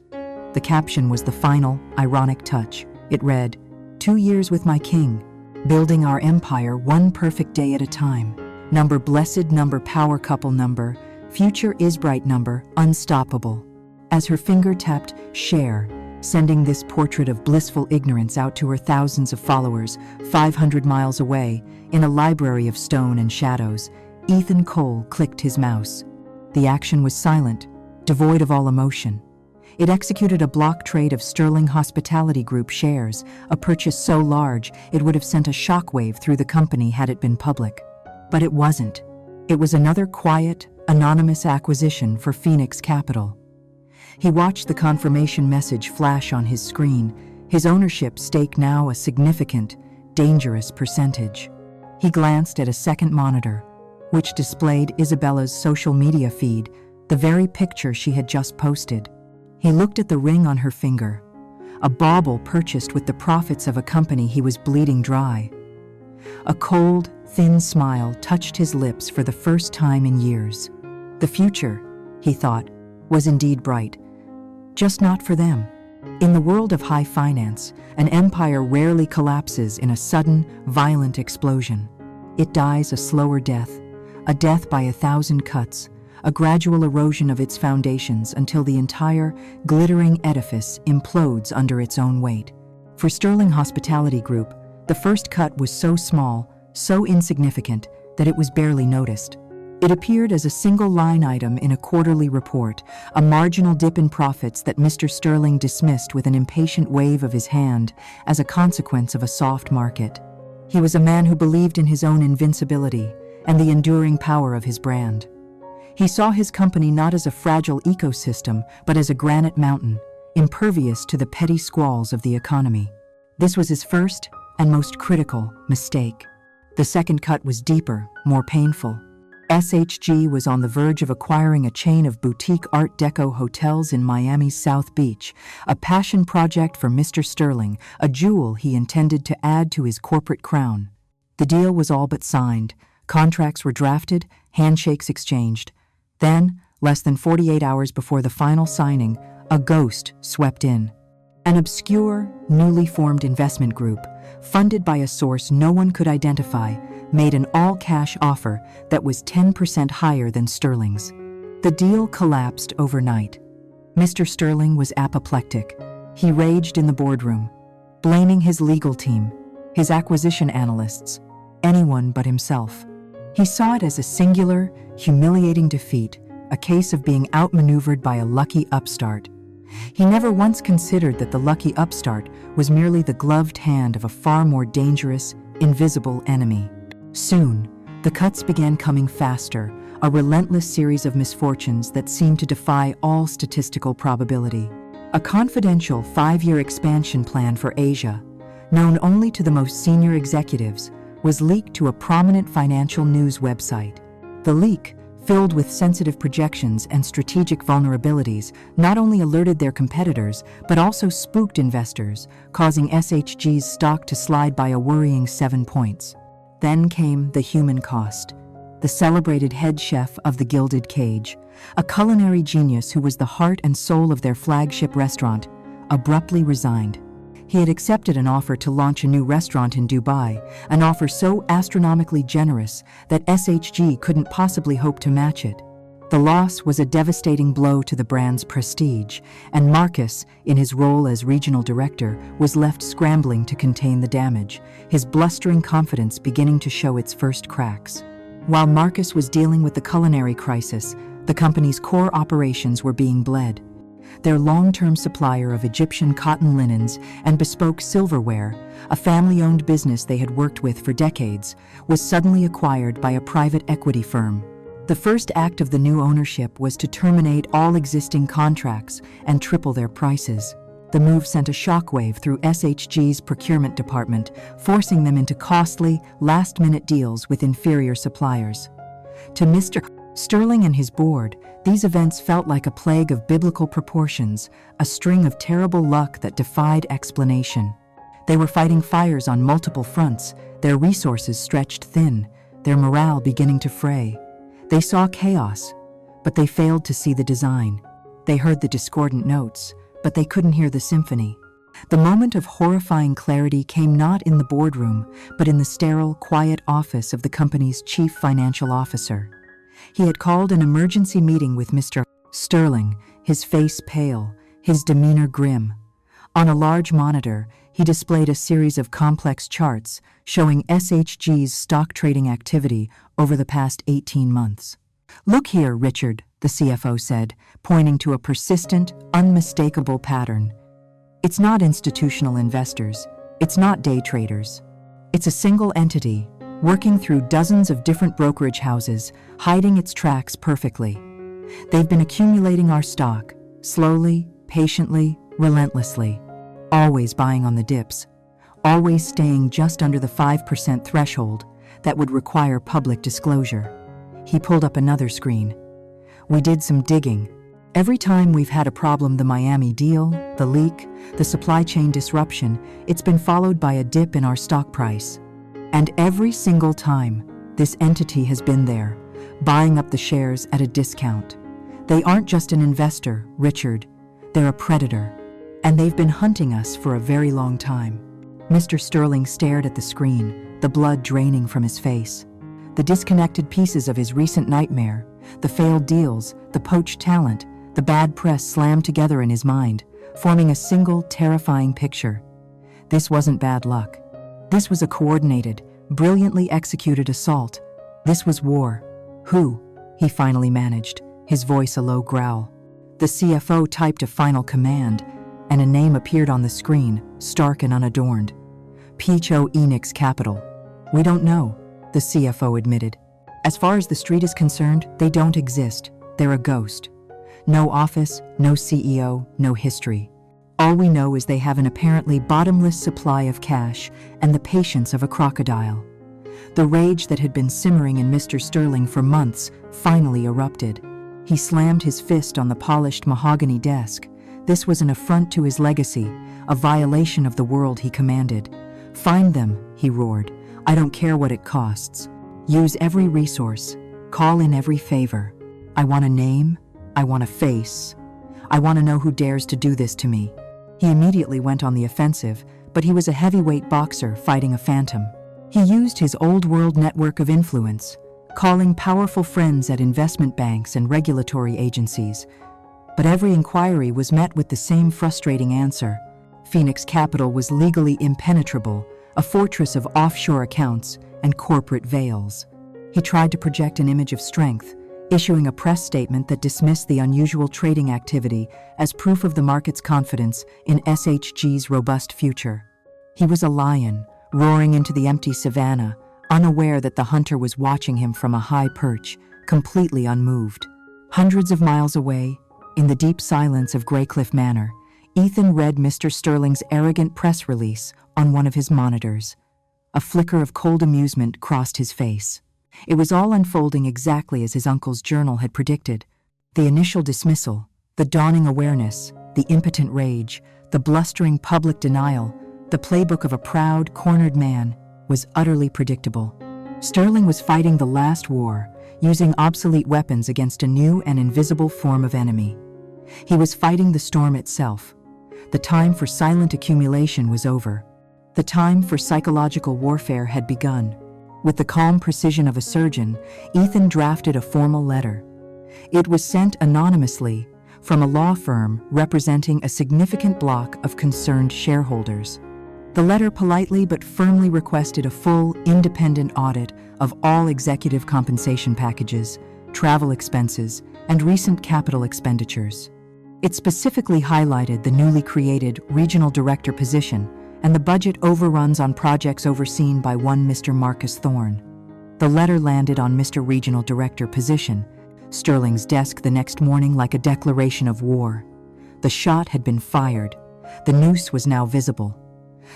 The caption was the final, ironic touch. It read, "2 years with my king, building our empire one perfect day at a time. Number blessed, number power couple, number future is bright, number unstoppable." As her finger tapped share, sending this portrait of blissful ignorance out to her thousands of followers 500 miles away in a library of stone and shadows, Ethan Cole clicked his mouse. The action was silent, devoid of all emotion. It executed a block trade of Sterling Hospitality Group shares, a purchase so large it would have sent a shockwave through the company had it been public. But it wasn't. It was another quiet, anonymous acquisition for Phoenix Capital. He watched the confirmation message flash on his screen, his ownership stake now a significant, dangerous percentage. He glanced at a second monitor, which displayed Isabella's social media feed, the very picture she had just posted. He looked at the ring on her finger, a bauble purchased with the profits of a company he was bleeding dry. A cold, thin smile touched his lips for the first time in years. The future, he thought, was indeed bright. Just not for them. In the world of high finance, an empire rarely collapses in a sudden, violent explosion. It dies a slower death, a death by 1,000 cuts, a gradual erosion of its foundations until the entire, glittering edifice implodes under its own weight. For Sterling Hospitality Group, the first cut was so small, so insignificant, that it was barely noticed. It appeared as a single line item in a quarterly report, a marginal dip in profits that Mr. Sterling dismissed with an impatient wave of his hand as a consequence of a soft market. He was a man who believed in his own invincibility and the enduring power of his brand. He saw his company not as a fragile ecosystem, but as a granite mountain, impervious to the petty squalls of the economy. This was his first and most critical mistake. The second cut was deeper, more painful. SHG was on the verge of acquiring a chain of boutique Art Deco hotels in Miami's South Beach, a passion project for Mr. Sterling, a jewel he intended to add to his corporate crown. The deal was all but signed. Contracts were drafted, handshakes exchanged. Then, less than 48 hours before the final signing, a ghost swept in. An obscure, newly formed investment group, funded by a source no one could identify, made an all-cash offer that was 10% higher than Sterling's. The deal collapsed overnight. Mr. Sterling was apoplectic. He raged in the boardroom, blaming his legal team, his acquisition analysts, anyone but himself. He saw it as a singular, humiliating defeat, a case of being outmaneuvered by a lucky upstart. He never once considered that the lucky upstart was merely the gloved hand of a far more dangerous, invisible enemy. Soon, the cuts began coming faster, a relentless series of misfortunes that seemed to defy all statistical probability. A confidential 5-year expansion plan for Asia, known only to the most senior executives, was leaked to a prominent financial news website. The leak, filled with sensitive projections and strategic vulnerabilities, not only alerted their competitors, but also spooked investors, causing SHG's stock to slide by a worrying 7 points. Then came the human cost. The celebrated head chef of the Gilded Cage, a culinary genius who was the heart and soul of their flagship restaurant, abruptly resigned. He had accepted an offer to launch a new restaurant in Dubai, an offer so astronomically generous that SHG couldn't possibly hope to match it. The loss was a devastating blow to the brand's prestige, and Marcus, in his role as regional director, was left scrambling to contain the damage, his blustering confidence beginning to show its first cracks. While Marcus was dealing with the culinary crisis, the company's core operations were being bled. Their long-term supplier of Egyptian cotton linens and bespoke silverware, a family-owned business they had worked with for decades, was suddenly acquired by a private equity firm. The first act of the new ownership was to terminate all existing contracts and triple their prices. The move sent a shockwave through SHG's procurement department, forcing them into costly, last-minute deals with inferior suppliers. To Mr. Sterling and his board, these events felt like a plague of biblical proportions, a string of terrible luck that defied explanation. They were fighting fires on multiple fronts, their resources stretched thin, their morale beginning to fray. They saw chaos, but they failed to see the design. They heard the discordant notes, but they couldn't hear the symphony. The moment of horrifying clarity came not in the boardroom, but in the sterile, quiet office of the company's chief financial officer. He had called an emergency meeting with Mr. Sterling, his face pale, his demeanor grim. On a large monitor, he displayed a series of complex charts showing SHG's stock trading activity over the past 18 months. "Look here, Richard," the CFO said, pointing to a persistent, unmistakable pattern. "It's not institutional investors. It's not day traders. It's a single entity, working through dozens of different brokerage houses, hiding its tracks perfectly. They've been accumulating our stock, slowly, patiently, relentlessly, always buying on the dips, always staying just under the 5% threshold that would require public disclosure." He pulled up another screen. "We did some digging. Every time we've had a problem, the Miami deal, the leak, the supply chain disruption, it's been followed by a dip in our stock price. And every single time, this entity has been there, buying up the shares at a discount. They aren't just an investor, Richard. They're a predator. And they've been hunting us for a very long time. Mr. Sterling stared at the screen, the blood draining from his face. The disconnected pieces of his recent nightmare, the failed deals, the poached talent, the bad press slammed together in his mind, forming a single, terrifying picture. This wasn't bad luck. This was a coordinated, brilliantly executed assault. This was war. Who? He finally managed, his voice a low growl. The CFO typed a final command, and a name appeared on the screen, stark and unadorned. Picho Enix Capital. We don't know, the CFO admitted. As far as the street is concerned, they don't exist. They're a ghost. No office, no CEO, no history. All we know is they have an apparently bottomless supply of cash and the patience of a crocodile. The rage that had been simmering in Mr. Sterling for months finally erupted. He slammed his fist on the polished mahogany desk. This was an affront to his legacy, a violation of the world he commanded. Find them, he roared. I don't care what it costs. Use every resource. Call in every favor. I want a name. I want a face. I want to know who dares to do this to me. He immediately went on the offensive, but he was a heavyweight boxer fighting a phantom. He used his old-world network of influence, calling powerful friends at investment banks and regulatory agencies. But every inquiry was met with the same frustrating answer. Phoenix Capital was legally impenetrable, a fortress of offshore accounts and corporate veils. He tried to project an image of strength, issuing a press statement that dismissed the unusual trading activity as proof of the market's confidence in SHG's robust future. He was a lion, roaring into the empty savannah, unaware that the hunter was watching him from a high perch, completely unmoved. Hundreds of miles away, in the deep silence of Greycliff Manor, Ethan read Mr. Sterling's arrogant press release on one of his monitors. A flicker of cold amusement crossed his face. It was all unfolding exactly as his uncle's journal had predicted. The initial dismissal, the dawning awareness, the impotent rage, the blustering public denial, the playbook of a proud, cornered man, was utterly predictable. Sterling was fighting the last war, using obsolete weapons against a new and invisible form of enemy. He was fighting the storm itself. The time for silent accumulation was over. The time for psychological warfare had begun. With the calm precision of a surgeon, Ethan drafted a formal letter. It was sent anonymously from a law firm representing a significant block of concerned shareholders. The letter politely but firmly requested a full, independent audit of all executive compensation packages, travel expenses, and recent capital expenditures. It specifically highlighted the newly created regional director position and the budget overruns on projects overseen by one Mr. Marcus Thorne. The letter landed on Mr. Regional Director position, Sterling's desk the next morning like a declaration of war. The shot had been fired. The noose was now visible.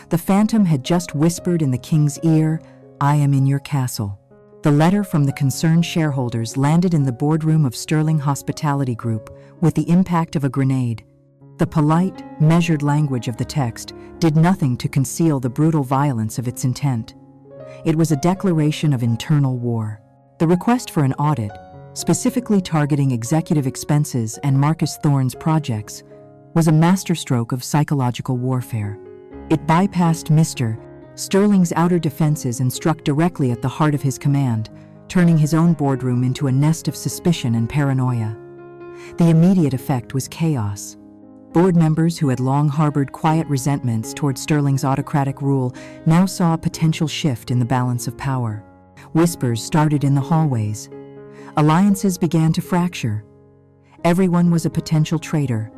The phantom had just whispered in the king's ear, "I am in your castle." The letter from the concerned shareholders landed in the boardroom of Sterling Hospitality Group with the impact of a grenade. The polite, measured language of the text did nothing to conceal the brutal violence of its intent. It was a declaration of internal war. The request for an audit, specifically targeting executive expenses and Marcus Thorne's projects, was a masterstroke of psychological warfare. It bypassed Mr. Sterling's outer defenses and struck directly at the heart of his command, turning his own boardroom into a nest of suspicion and paranoia. The immediate effect was chaos. Board members who had long harbored quiet resentments toward Sterling's autocratic rule now saw a potential shift in the balance of power. Whispers started in the hallways. Alliances began to fracture. Everyone was a potential traitor.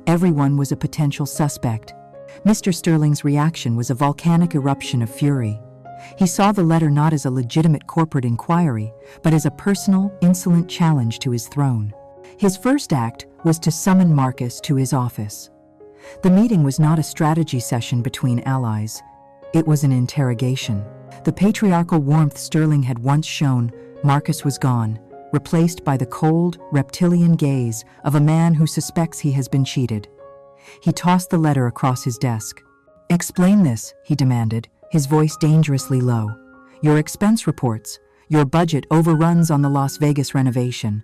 Everyone was a potential suspect. Mr. Sterling's reaction was a volcanic eruption of fury. He saw the letter not as a legitimate corporate inquiry, but as a personal, insolent challenge to his throne. His first act was to summon Marcus to his office. The meeting was not a strategy session between allies. It was an interrogation. The patriarchal warmth Sterling had once shown, Marcus was gone, replaced by the cold, reptilian gaze of a man who suspects he has been cheated. He tossed the letter across his desk. "Explain this," he demanded, his voice dangerously low. "Your expense reports, your budget overruns on the Las Vegas renovation.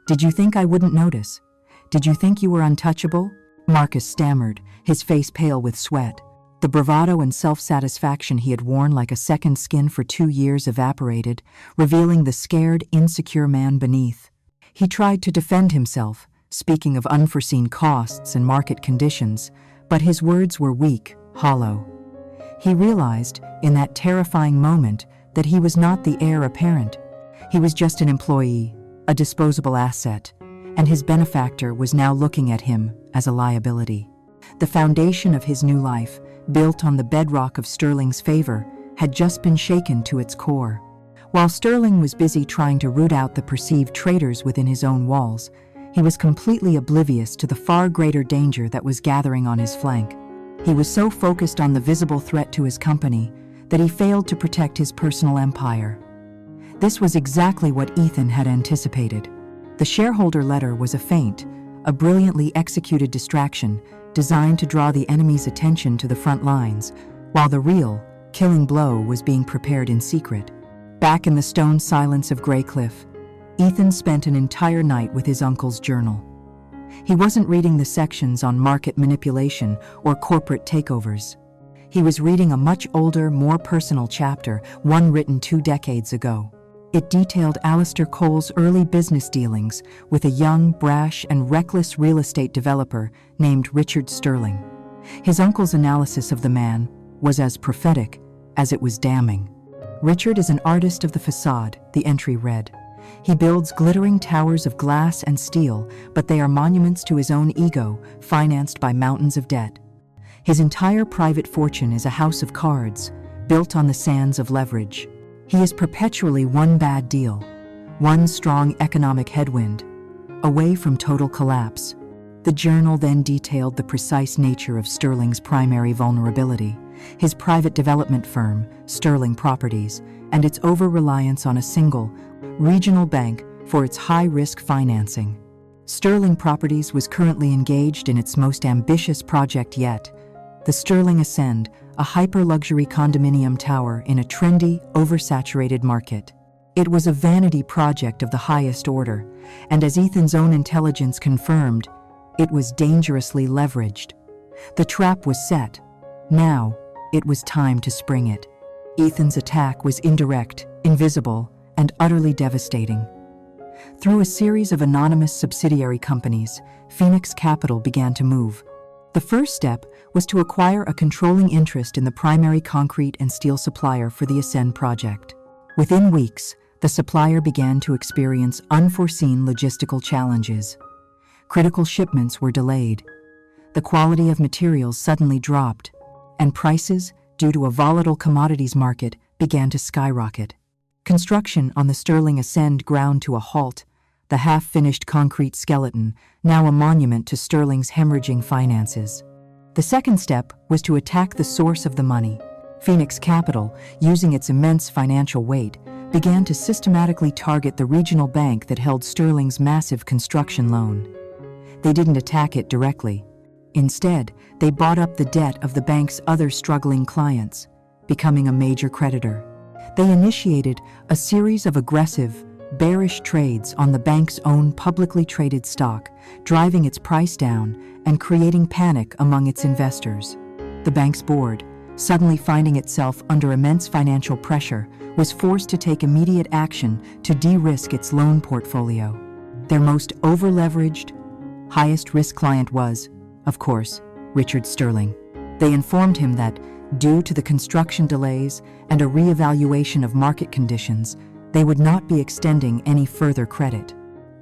Did you think I wouldn't notice? Did you think you were untouchable?" Marcus stammered, his face pale with sweat. The bravado and self-satisfaction he had worn like a second skin for 2 years evaporated, revealing the scared, insecure man beneath. He tried to defend himself, speaking of unforeseen costs and market conditions, but his words were weak, hollow. He realized, in that terrifying moment, that he was not the heir apparent. He was just an employee, a disposable asset, and his benefactor was now looking at him as a liability. The foundation of his new life, built on the bedrock of Sterling's favor, had just been shaken to its core. While Sterling was busy trying to root out the perceived traitors within his own walls, he was completely oblivious to the far greater danger that was gathering on his flank. He was so focused on the visible threat to his company that he failed to protect his personal empire. This was exactly what Ethan had anticipated. The shareholder letter was a feint, a brilliantly executed distraction designed to draw the enemy's attention to the front lines, while the real, killing blow was being prepared in secret. Back in the stone silence of Greycliff, Ethan spent an entire night with his uncle's journal. He wasn't reading the sections on market manipulation or corporate takeovers. He was reading a much older, more personal chapter, one written 2 decades ago. It detailed Alistair Cole's early business dealings with a young, brash, and reckless real estate developer named Richard Sterling. His uncle's analysis of the man was as prophetic as it was damning. "Richard is an artist of the facade," the entry read. "He builds glittering towers of glass and steel, but they are monuments to his own ego, financed by mountains of debt. His entire private fortune is a house of cards, built on the sands of leverage. He is perpetually one bad deal, one strong economic headwind, away from total collapse." The journal then detailed the precise nature of Sterling's primary vulnerability, his private development firm, Sterling Properties, and its over-reliance on a single, regional bank for its high-risk financing. Sterling Properties was currently engaged in its most ambitious project yet, the Sterling Ascend, a hyper-luxury condominium tower in a trendy, oversaturated market. It was a vanity project of the highest order, and as Ethan's own intelligence confirmed, it was dangerously leveraged. The trap was set. Now, it was time to spring it. Ethan's attack was indirect, invisible, and utterly devastating. Through a series of anonymous subsidiary companies, Phoenix Capital began to move. The first step was to acquire a controlling interest in the primary concrete and steel supplier for the Ascend project. Within weeks, the supplier began to experience unforeseen logistical challenges. Critical shipments were delayed. The quality of materials suddenly dropped, and prices, due to a volatile commodities market, began to skyrocket. Construction on the Sterling Ascend ground to a halt, the half-finished concrete skeleton, now a monument to Sterling's hemorrhaging finances. The second step was to attack the source of the money. Phoenix Capital, using its immense financial weight, began to systematically target the regional bank that held Sterling's massive construction loan. They didn't attack it directly. Instead, they bought up the debt of the bank's other struggling clients, becoming a major creditor. They initiated a series of aggressive, bearish trades on the bank's own publicly traded stock, driving its price down and creating panic among its investors. The bank's board, suddenly finding itself under immense financial pressure, was forced to take immediate action to de-risk its loan portfolio. Their most over-leveraged, highest-risk client was, of course, Richard Sterling. They informed him that, due to the construction delays and a re-evaluation of market conditions, they would not be extending any further credit.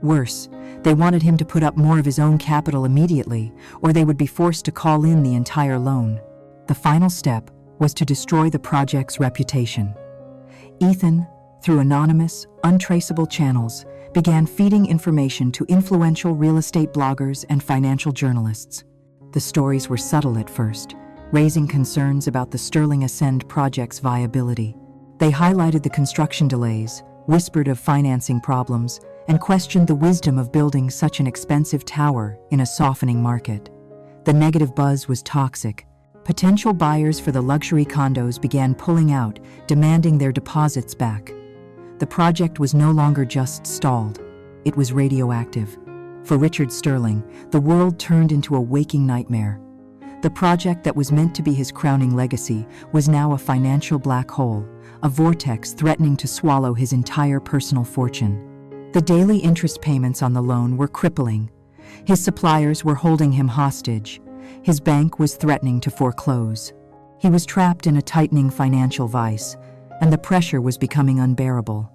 Worse, they wanted him to put up more of his own capital immediately, or they would be forced to call in the entire loan. The final step was to destroy the project's reputation. Ethan, through anonymous, untraceable channels, began feeding information to influential real estate bloggers and financial journalists. The stories were subtle at first, raising concerns about the Sterling Ascend project's viability. They highlighted the construction delays, whispered of financing problems, and questioned the wisdom of building such an expensive tower in a softening market. The negative buzz was toxic. Potential buyers for the luxury condos began pulling out, demanding their deposits back. The project was no longer just stalled. It was radioactive. For Richard Sterling, the world turned into a waking nightmare. The project that was meant to be his crowning legacy was now a financial black hole, a vortex threatening to swallow his entire personal fortune. The daily interest payments on the loan were crippling. His suppliers were holding him hostage. His bank was threatening to foreclose. He was trapped in a tightening financial vice, and the pressure was becoming unbearable.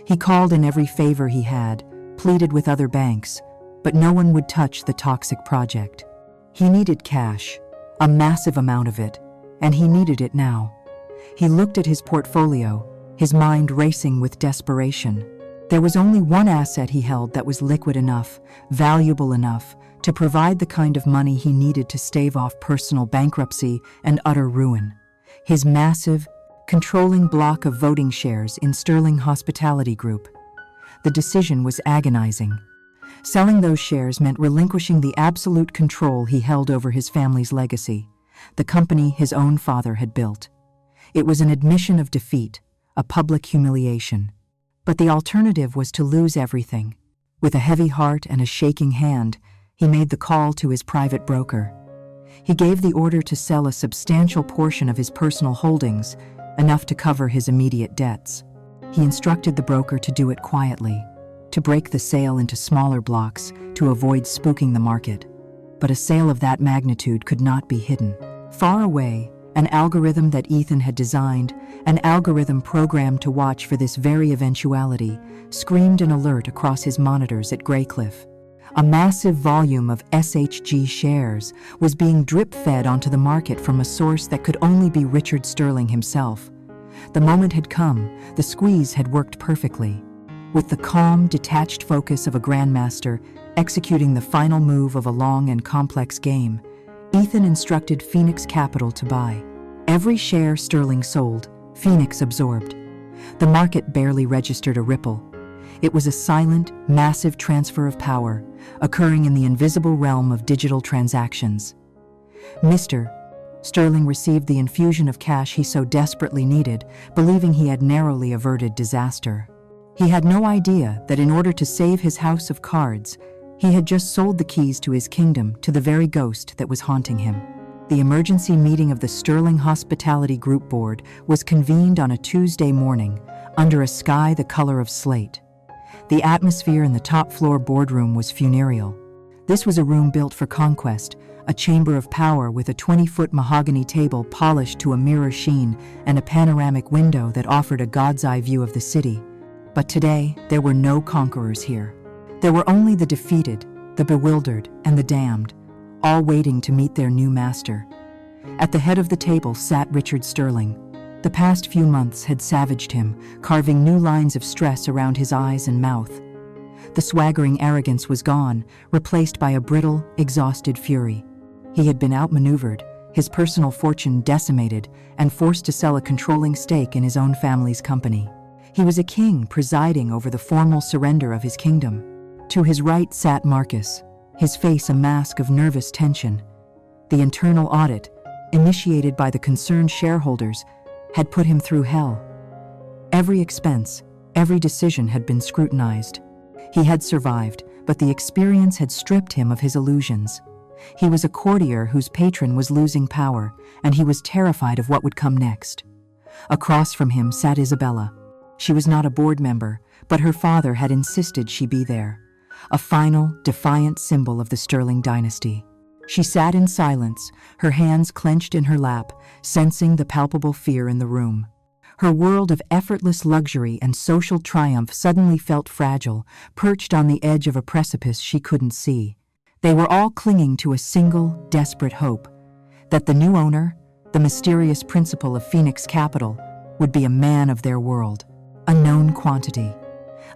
He called in every favor he had, pleaded with other banks, but no one would touch the toxic project. He needed cash, a massive amount of it, and he needed it now. He looked at his portfolio, his mind racing with desperation. There was only one asset he held that was liquid enough, valuable enough, to provide the kind of money he needed to stave off personal bankruptcy and utter ruin. His massive, controlling block of voting shares in Sterling Hospitality Group. The decision was agonizing. Selling those shares meant relinquishing the absolute control he held over his family's legacy, the company his own father had built. It was an admission of defeat, a public humiliation. But the alternative was to lose everything. With a heavy heart and a shaking hand, he made the call to his private broker. He gave the order to sell a substantial portion of his personal holdings, enough to cover his immediate debts. He instructed the broker to do it quietly, to break the sale into smaller blocks to avoid spooking the market. But a sale of that magnitude could not be hidden. Far away, an algorithm that Ethan had designed, an algorithm programmed to watch for this very eventuality, screamed an alert across his monitors at Greycliff. A massive volume of SHG shares was being drip-fed onto the market from a source that could only be Richard Sterling himself. The moment had come, the squeeze had worked perfectly. With the calm, detached focus of a grandmaster executing the final move of a long and complex game, Ethan instructed Phoenix Capital to buy. Every share Sterling sold, Phoenix absorbed. The market barely registered a ripple. It was a silent, massive transfer of power, occurring in the invisible realm of digital transactions. Mr. Sterling received the infusion of cash he so desperately needed, believing he had narrowly averted disaster. He had no idea that in order to save his house of cards, he had just sold the keys to his kingdom to the very ghost that was haunting him. The emergency meeting of the Sterling Hospitality Group Board was convened on a Tuesday morning, under a sky the color of slate. The atmosphere in the top-floor boardroom was funereal. This was a room built for conquest, a chamber of power with a 20-foot mahogany table polished to a mirror sheen and a panoramic window that offered a god's-eye view of the city. But today, there were no conquerors here. There were only the defeated, the bewildered, and the damned, all waiting to meet their new master. At the head of the table sat Richard Sterling. The past few months had savaged him, carving new lines of stress around his eyes and mouth. The swaggering arrogance was gone, replaced by a brittle, exhausted fury. He had been outmaneuvered, his personal fortune decimated, and forced to sell a controlling stake in his own family's company. He was a king presiding over the formal surrender of his kingdom. To his right sat Marcus, his face a mask of nervous tension. The internal audit, initiated by the concerned shareholders, had put him through hell. Every expense, every decision had been scrutinized. He had survived, but the experience had stripped him of his illusions. He was a courtier whose patron was losing power, and he was terrified of what would come next. Across from him sat Isabella. She was not a board member, but her father had insisted she be there, a final, defiant symbol of the Sterling dynasty. She sat in silence, her hands clenched in her lap, sensing the palpable fear in the room. Her world of effortless luxury and social triumph suddenly felt fragile, perched on the edge of a precipice she couldn't see. They were all clinging to a single, desperate hope, that the new owner, the mysterious principal of Phoenix Capital, would be a man of their world, a known quantity,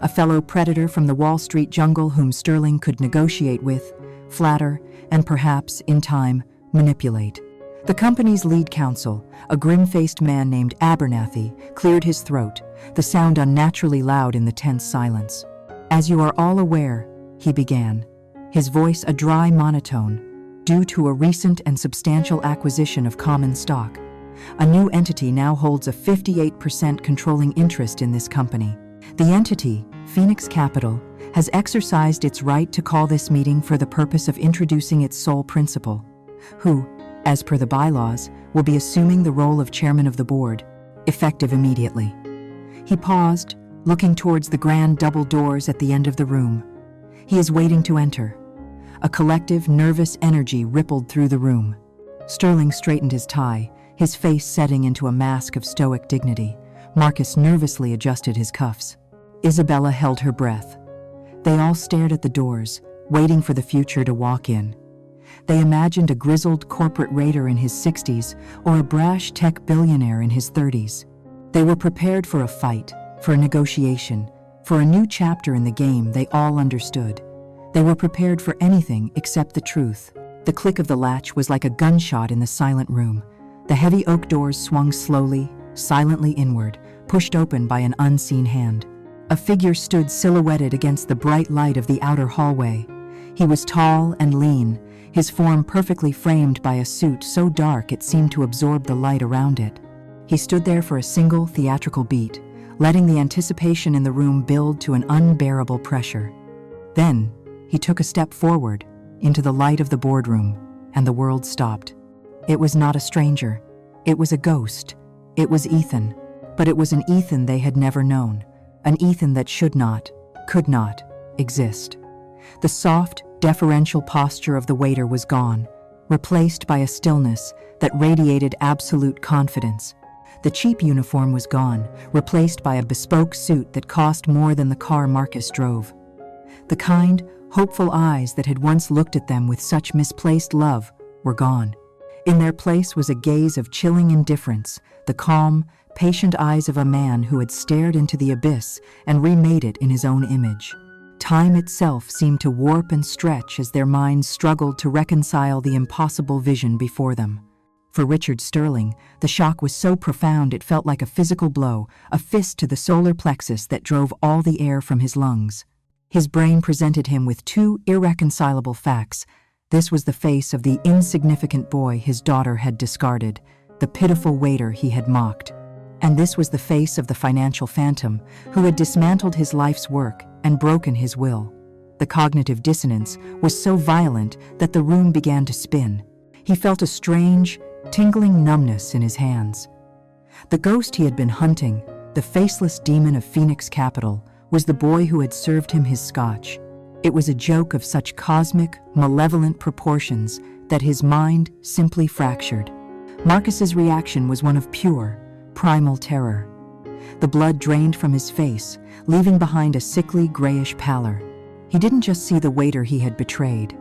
a fellow predator from the Wall Street jungle whom Sterling could negotiate with, flatter, and perhaps, in time, manipulate. The company's lead counsel, a grim-faced man named Abernathy, cleared his throat, the sound unnaturally loud in the tense silence. "As you are all aware," he began, his voice a dry monotone, "due to a recent and substantial acquisition of common stock, a new entity now holds a 58% controlling interest in this company. The entity, Phoenix Capital, has exercised its right to call this meeting for the purpose of introducing its sole principal, who, as per the bylaws, will be assuming the role of chairman of the board, effective immediately. He paused, looking towards the grand double doors at the end of the room. He is waiting to enter. A collective, nervous energy rippled through the room. Sterling straightened his tie, his face setting into a mask of stoic dignity. Marcus nervously adjusted his cuffs. Isabella held her breath. They all stared at the doors, waiting for the future to walk in. They imagined a grizzled corporate raider in his 60s or a brash tech billionaire in his 30s. They were prepared for a fight, for a negotiation, for a new chapter in the game they all understood. They were prepared for anything except the truth. The click of the latch was like a gunshot in the silent room. The heavy oak doors swung slowly, silently inward, pushed open by an unseen hand. A figure stood silhouetted against the bright light of the outer hallway. He was tall and lean, his form perfectly framed by a suit so dark it seemed to absorb the light around it. He stood there for a single theatrical beat, letting the anticipation in the room build to an unbearable pressure. Then, he took a step forward, into the light of the boardroom, and the world stopped. It was not a stranger. It was a ghost. It was Ethan. But it was an Ethan they had never known, an Ethan that should not, could not, exist. The soft, deferential posture of the waiter was gone, replaced by a stillness that radiated absolute confidence. The cheap uniform was gone, replaced by a bespoke suit that cost more than the car Marcus drove. The kind, hopeful eyes that had once looked at them with such misplaced love were gone. In their place was a gaze of chilling indifference, the calm, patient eyes of a man who had stared into the abyss and remade it in his own image. Time itself seemed to warp and stretch as their minds struggled to reconcile the impossible vision before them. For Richard Sterling, the shock was so profound it felt like a physical blow, a fist to the solar plexus that drove all the air from his lungs. His brain presented him with two irreconcilable facts. This was the face of the insignificant boy his daughter had discarded, the pitiful waiter he had mocked. And this was the face of the financial phantom who had dismantled his life's work and broken his will. The cognitive dissonance was so violent that the room began to spin. He felt a strange, tingling numbness in his hands. The ghost he had been hunting, the faceless demon of Phoenix Capital, was the boy who had served him his scotch. It was a joke of such cosmic, malevolent proportions that his mind simply fractured. Marcus's reaction was one of pure, primal terror. The blood drained from his face, leaving behind a sickly, grayish pallor. He didn't just see the waiter he had betrayed.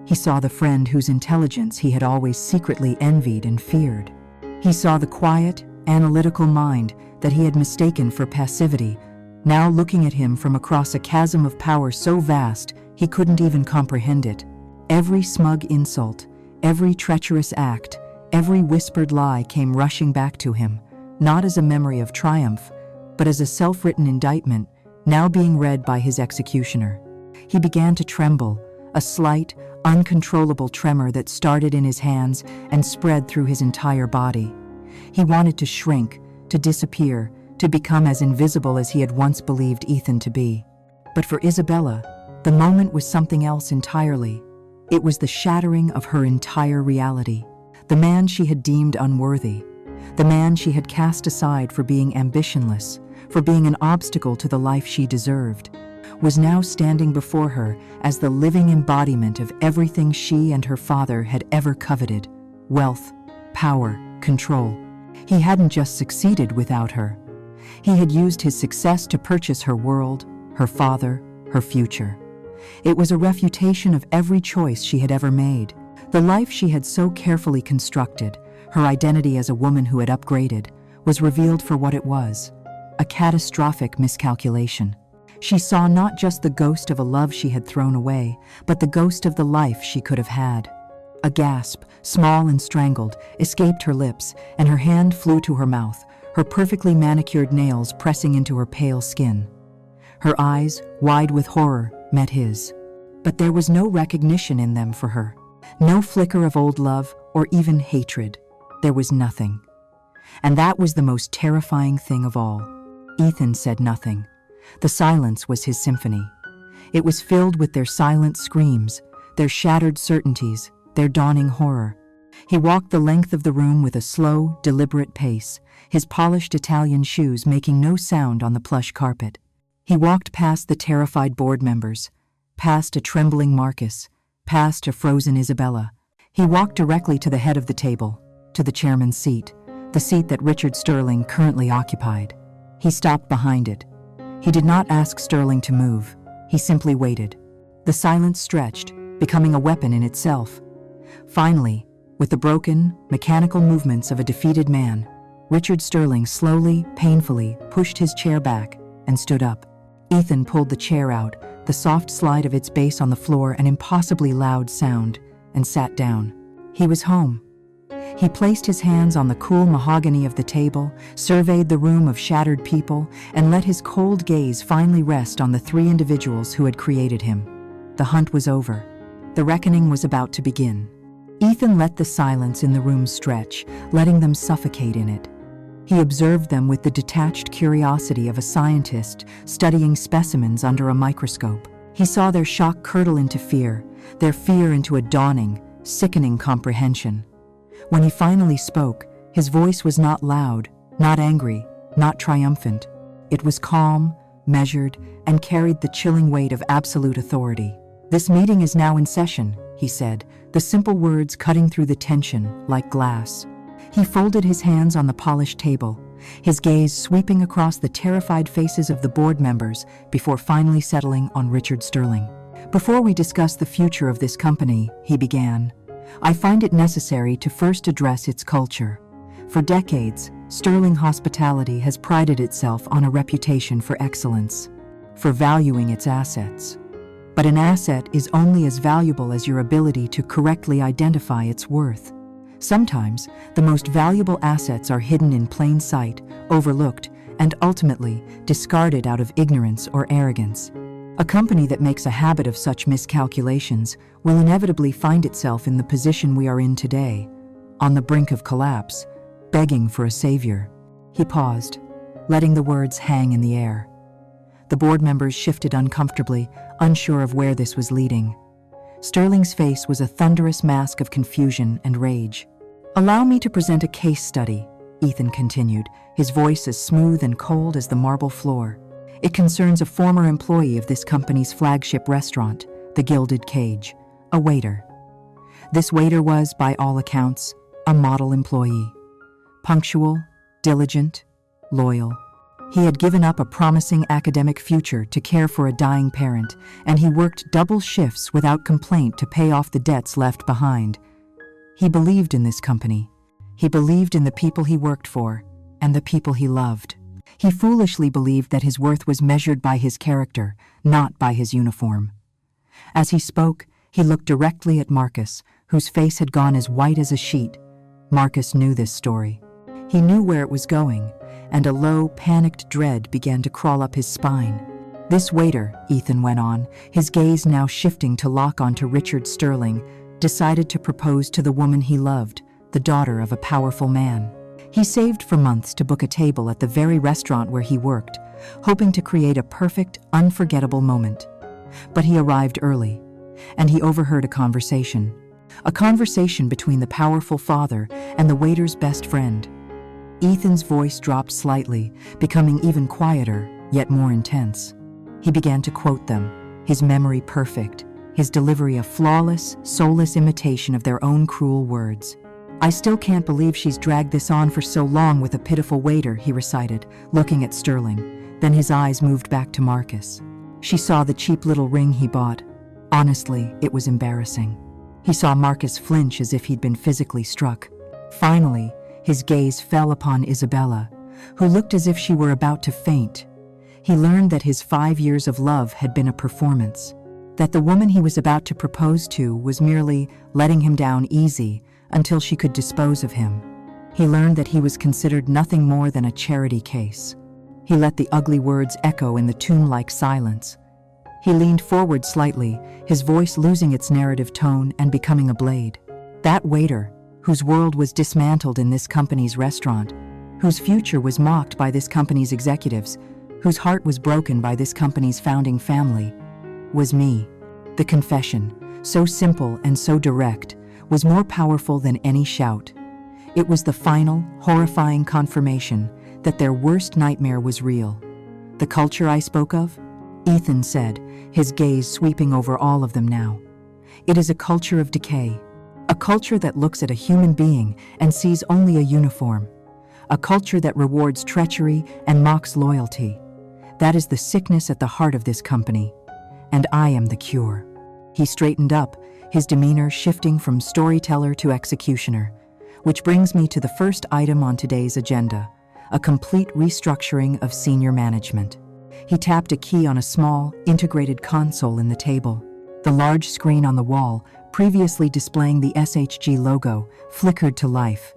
He saw the friend whose intelligence he had always secretly envied and feared. He saw the quiet, analytical mind that he had mistaken for passivity, now looking at him from across a chasm of power so vast he couldn't even comprehend it. Every smug insult, every treacherous act, every whispered lie came rushing back to him, not as a memory of triumph, but as a self-written indictment, now being read by his executioner. He began to tremble, a slight, uncontrollable tremor that started in his hands and spread through his entire body. He wanted to shrink, to disappear, to become as invisible as he had once believed Ethan to be. But for Isabella, the moment was something else entirely. It was the shattering of her entire reality. The man she had deemed unworthy, the man she had cast aside for being ambitionless, for being an obstacle to the life she deserved, was now standing before her as the living embodiment of everything she and her father had ever coveted: wealth, power, control. He hadn't just succeeded without her. He had used his success to purchase her world, her father, her future. It was a refutation of every choice she had ever made. The life she had so carefully constructed, her identity as a woman who had upgraded, was revealed for what it was: a catastrophic miscalculation. She saw not just the ghost of a love she had thrown away, but the ghost of the life she could have had. A gasp, small and strangled, escaped her lips, and her hand flew to her mouth, her perfectly manicured nails pressing into her pale skin. Her eyes, wide with horror, met his. But there was no recognition in them for her. No flicker of old love or even hatred. There was nothing. And that was the most terrifying thing of all. Ethan said nothing. The silence was his symphony. It was filled with their silent screams, their shattered certainties, their dawning horror. He walked the length of the room with a slow, deliberate pace, his polished Italian shoes making no sound on the plush carpet. He walked past the terrified board members, past a trembling Marcus, past a frozen Isabella. He walked directly to the head of the table, to the chairman's seat, the seat that Richard Sterling currently occupied. He stopped behind it. He did not ask Sterling to move. He simply waited. The silence stretched, becoming a weapon in itself. Finally, with the broken, mechanical movements of a defeated man, Richard Sterling slowly, painfully pushed his chair back and stood up. Ethan pulled the chair out, the soft slide of its base on the floor an impossibly loud sound, and sat down. He was home. He placed his hands on the cool mahogany of the table, surveyed the room of shattered people, and let his cold gaze finally rest on the three individuals who had created him. The hunt was over. The reckoning was about to begin. Ethan let the silence in the room stretch, letting them suffocate in it. He observed them with the detached curiosity of a scientist studying specimens under a microscope. He saw their shock curdle into fear, their fear into a dawning, sickening comprehension. When he finally spoke, his voice was not loud, not angry, not triumphant. It was calm, measured, and carried the chilling weight of absolute authority. "This meeting is now in session," he said, the simple words cutting through the tension like glass. He folded his hands on the polished table, his gaze sweeping across the terrified faces of the board members before finally settling on Richard Sterling. "Before we discuss the future of this company," he began, "I find it necessary to first address its culture. For decades, Sterling Hospitality has prided itself on a reputation for excellence, for valuing its assets. But an asset is only as valuable as your ability to correctly identify its worth. Sometimes, the most valuable assets are hidden in plain sight, overlooked, and ultimately discarded out of ignorance or arrogance. A company that makes a habit of such miscalculations will inevitably find itself in the position we are in today, on the brink of collapse, begging for a savior." He paused, letting the words hang in the air. The board members shifted uncomfortably, unsure of where this was leading. Sterling's face was a thunderous mask of confusion and rage. "Allow me to present a case study," Ethan continued, his voice as smooth and cold as the marble floor. "It concerns a former employee of this company's flagship restaurant, the Gilded Cage, a waiter. This waiter was, by all accounts, a model employee. Punctual, diligent, loyal. He had given up a promising academic future to care for a dying parent, and he worked double shifts without complaint to pay off the debts left behind. He believed in this company. He believed in the people he worked for, and the people he loved. He foolishly believed that his worth was measured by his character, not by his uniform." As he spoke, he looked directly at Marcus, whose face had gone as white as a sheet. Marcus knew this story. He knew where it was going, and a low, panicked dread began to crawl up his spine. "This waiter," Ethan went on, his gaze now shifting to lock onto Richard Sterling, decided to propose to the woman he loved, the daughter of a powerful man. He saved for months to book a table at the very restaurant where he worked, hoping to create a perfect, unforgettable moment. But he arrived early, and he overheard a conversation between the powerful father and the waiter's best friend. Ethan's voice dropped slightly, becoming even quieter, yet more intense. He began to quote them, his memory perfect, his delivery a flawless, soulless imitation of their own cruel words. "I still can't believe she's dragged this on for so long with a pitiful waiter," he recited, looking at Sterling. Then his eyes moved back to Marcus. She saw the cheap little ring he bought. Honestly, it was embarrassing. He saw Marcus flinch as if he'd been physically struck. Finally, his gaze fell upon Isabella, who looked as if she were about to faint. He learned that his 5 years of love had been a performance, that the woman he was about to propose to was merely letting him down easy until she could dispose of him. He learned that he was considered nothing more than a charity case. He let the ugly words echo in the tomb-like silence. He leaned forward slightly, his voice losing its narrative tone and becoming a blade. That waiter, whose world was dismantled in this company's restaurant, whose future was mocked by this company's executives, whose heart was broken by this company's founding family, was me. The confession, so simple and so direct, was more powerful than any shout. It was the final, horrifying confirmation that their worst nightmare was real. The culture I spoke of? Ethan said, his gaze sweeping over all of them now. It is a culture of decay. A culture that looks at a human being and sees only a uniform. A culture that rewards treachery and mocks loyalty. That is the sickness at the heart of this company. And I am the cure. He straightened up, his demeanor shifting from storyteller to executioner. Which brings me to the first item on today's agenda, a complete restructuring of senior management. He tapped a key on a small, integrated console in the table. The large screen on the wall, previously displaying the SHG logo, flickered to life.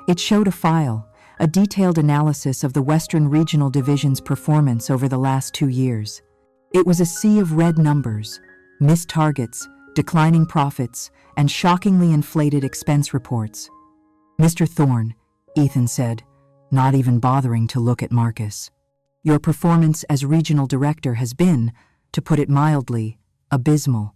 It showed a file, a detailed analysis of the Western Regional Division's performance over the last 2 years. It was a sea of red numbers, missed targets, declining profits, and shockingly inflated expense reports. "Mr. Thorne," Ethan said, not even bothering to look at Marcus. "Your performance as regional director has been, to put it mildly, abysmal.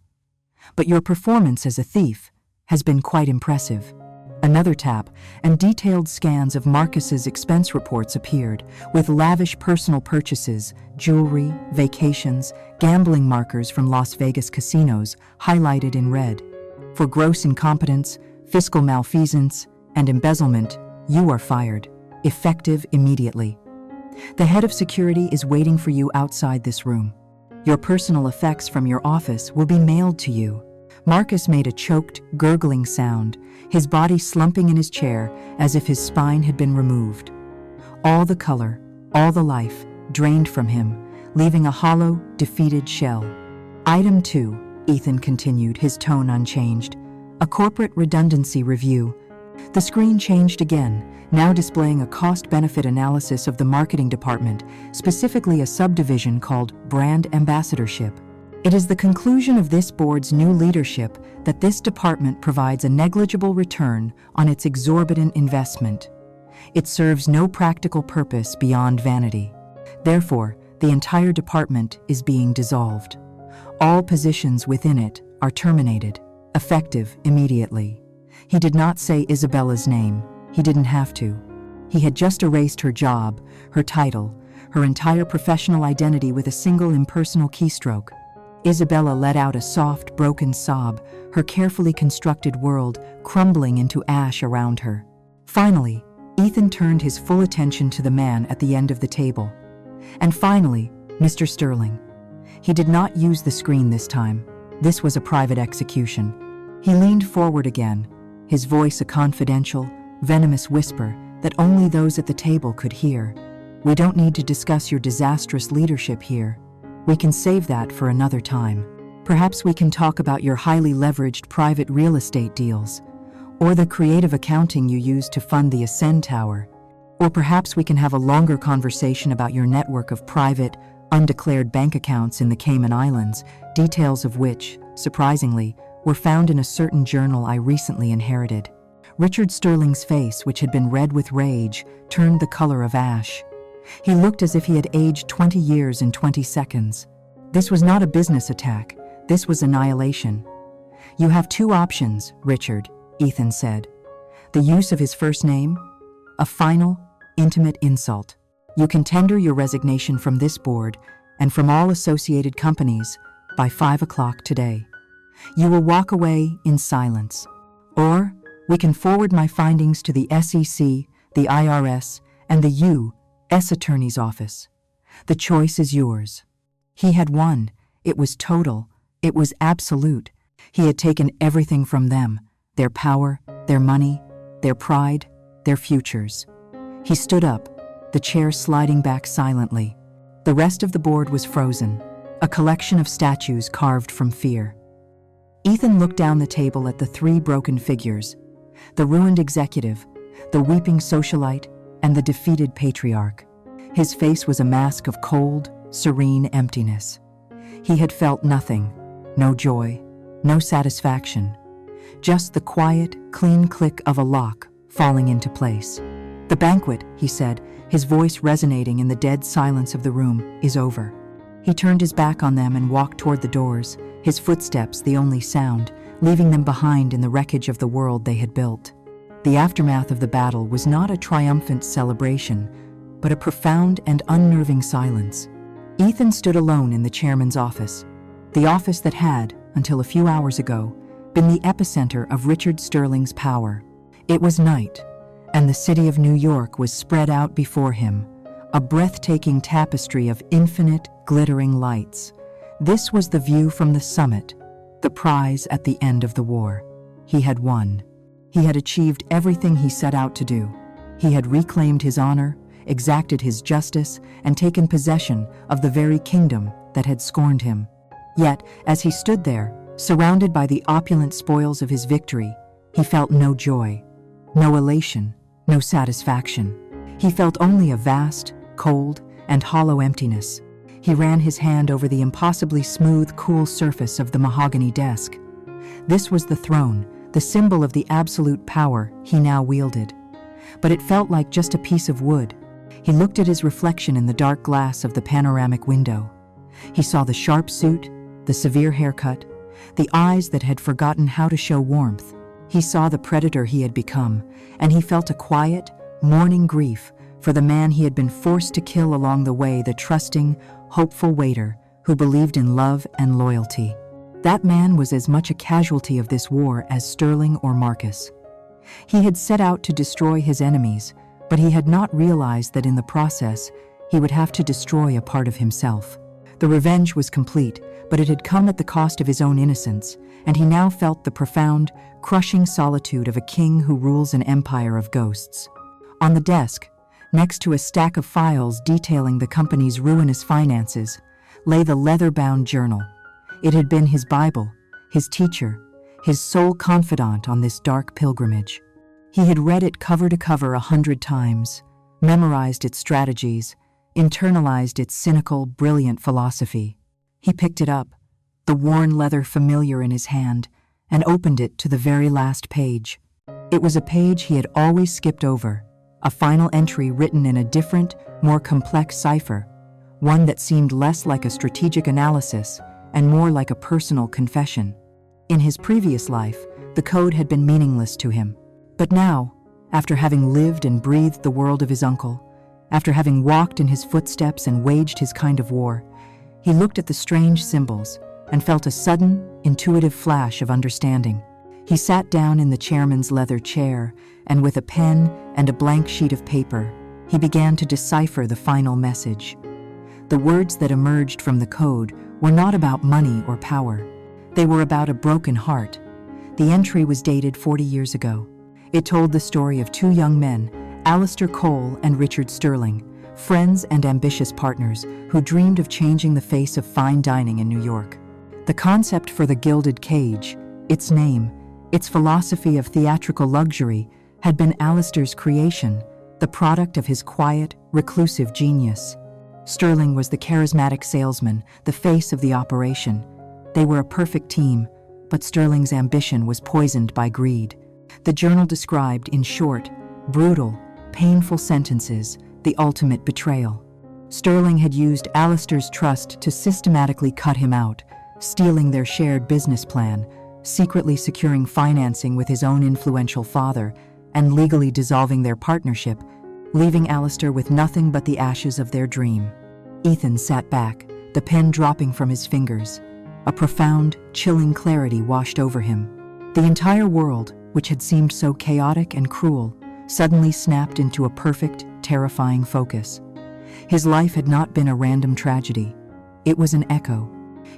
But your performance as a thief has been quite impressive." Another tap, and detailed scans of Marcus's expense reports appeared, with lavish personal purchases, jewelry, vacations, gambling markers from Las Vegas casinos highlighted in red. "For gross incompetence, fiscal malfeasance, and embezzlement, you are fired, effective immediately. The head of security is waiting for you outside this room. Your personal effects from your office will be mailed to you." Marcus made a choked, gurgling sound, his body slumping in his chair as if his spine had been removed. All the color, all the life, drained from him, leaving a hollow, defeated shell. "Item 2, Ethan continued, his tone unchanged. "A corporate redundancy review." The screen changed again, now displaying a cost-benefit analysis of the marketing department, specifically a subdivision called Brand Ambassadorship. "It is the conclusion of this board's new leadership that this department provides a negligible return on its exorbitant investment. It serves no practical purpose beyond vanity. Therefore, the entire department is being dissolved. All positions within it are terminated, effective immediately." He did not say Isabella's name. He didn't have to. He had just erased her job, her title, her entire professional identity with a single impersonal keystroke. Isabella let out a soft, broken sob, her carefully constructed world crumbling into ash around her. Finally, Ethan turned his full attention to the man at the end of the table. "And finally, Mr. Sterling." He did not use the screen this time. This was a private execution. He leaned forward again, his voice a confidential, venomous whisper that only those at the table could hear. "We don't need to discuss your disastrous leadership here. We can save that for another time. Perhaps we can talk about your highly leveraged private real estate deals, or the creative accounting you used to fund the Ascend Tower. Or perhaps we can have a longer conversation about your network of private, undeclared bank accounts in the Cayman Islands, details of which, surprisingly, were found in a certain journal I recently inherited." Richard Sterling's face, which had been red with rage, turned the color of ash. He looked as if he had aged 20 years in 20 seconds. This was not a business attack. This was annihilation. "You have 2 options, Richard," Ethan said. "The use of his first name, a final, intimate insult. You can tender your resignation from this board and from all associated companies by 5 o'clock today. You will walk away in silence. Or we can forward my findings to the SEC, the IRS, and the U.S. Attorney's Office. The choice is yours." He had won. It was total. It was absolute. He had taken everything from them, their power, their money, their pride, their futures. He stood up, the chair sliding back silently. The rest of the board was frozen, a collection of statues carved from fear. Ethan looked down the table at the 3 broken figures, the ruined executive, the weeping socialite, and the defeated patriarch. His face was a mask of cold, serene emptiness. He had felt nothing, no joy, no satisfaction, just the quiet, clean click of a lock falling into place. "The banquet," he said, his voice resonating in the dead silence of the room, "is over. He turned his back on them and walked toward the doors, his footsteps the only sound, leaving them behind in the wreckage of the world they had built. The aftermath of the battle was not a triumphant celebration, but a profound and unnerving silence. Ethan stood alone in the chairman's office, the office that had, until a few hours ago, been the epicenter of Richard Sterling's power. It was night, and the city of New York was spread out before him, a breathtaking tapestry of infinite, glittering lights. This was the view from the summit, the prize at the end of the war. He had won. He had achieved everything he set out to do. He had reclaimed his honor, exacted his justice, and taken possession of the very kingdom that had scorned him. Yet, as he stood there, surrounded by the opulent spoils of his victory, he felt no joy, no elation, no satisfaction. He felt only a vast, cold, and hollow emptiness. He ran his hand over the impossibly smooth, cool surface of the mahogany desk. This was the throne, the symbol of the absolute power he now wielded. But it felt like just a piece of wood. He looked at his reflection in the dark glass of the panoramic window. He saw the sharp suit, the severe haircut, the eyes that had forgotten how to show warmth. He saw the predator he had become, and he felt a quiet, mourning grief for the man he had been forced to kill along the way, the trusting, hopeful waiter who believed in love and loyalty. That man was as much a casualty of this war as Sterling or Marcus. He had set out to destroy his enemies, but he had not realized that in the process, he would have to destroy a part of himself. The revenge was complete, but it had come at the cost of his own innocence, and he now felt the profound, crushing solitude of a king who rules an empire of ghosts. On the desk, next to a stack of files detailing the company's ruinous finances, lay the leather-bound journal. It had been his Bible, his teacher, his sole confidant on this dark pilgrimage. He had read it cover to cover 100 times, memorized its strategies, internalized its cynical, brilliant philosophy. He picked it up, the worn leather familiar in his hand, and opened it to the very last page. It was a page he had always skipped over, a final entry written in a different, more complex cipher, one that seemed less like a strategic analysis and more like a personal confession. In his previous life, the code had been meaningless to him. But now, after having lived and breathed the world of his uncle, after having walked in his footsteps and waged his kind of war, he looked at the strange symbols and felt a sudden, intuitive flash of understanding. He sat down in the chairman's leather chair, and with a pen and a blank sheet of paper, he began to decipher the final message. The words that emerged from the code were not about money or power. They were about a broken heart. The entry was dated 40 years ago. It told the story of two young men, Alistair Cole and Richard Sterling, friends and ambitious partners who dreamed of changing the face of fine dining in New York. The concept for the Gilded Cage, its name, its philosophy of theatrical luxury, had been Alistair's creation, the product of his quiet, reclusive genius. Sterling was the charismatic salesman, the face of the operation. They were a perfect team, but Sterling's ambition was poisoned by greed. The journal described, in short, brutal, painful sentences, the ultimate betrayal. Sterling had used Alistair's trust to systematically cut him out, stealing their shared business plan, secretly securing financing with his own influential father, and legally dissolving their partnership, leaving Alistair with nothing but the ashes of their dream. Ethan sat back, the pen dropping from his fingers. A profound, chilling clarity washed over him. The entire world, which had seemed so chaotic and cruel, suddenly snapped into a perfect, terrifying focus. His life had not been a random tragedy. It was an echo.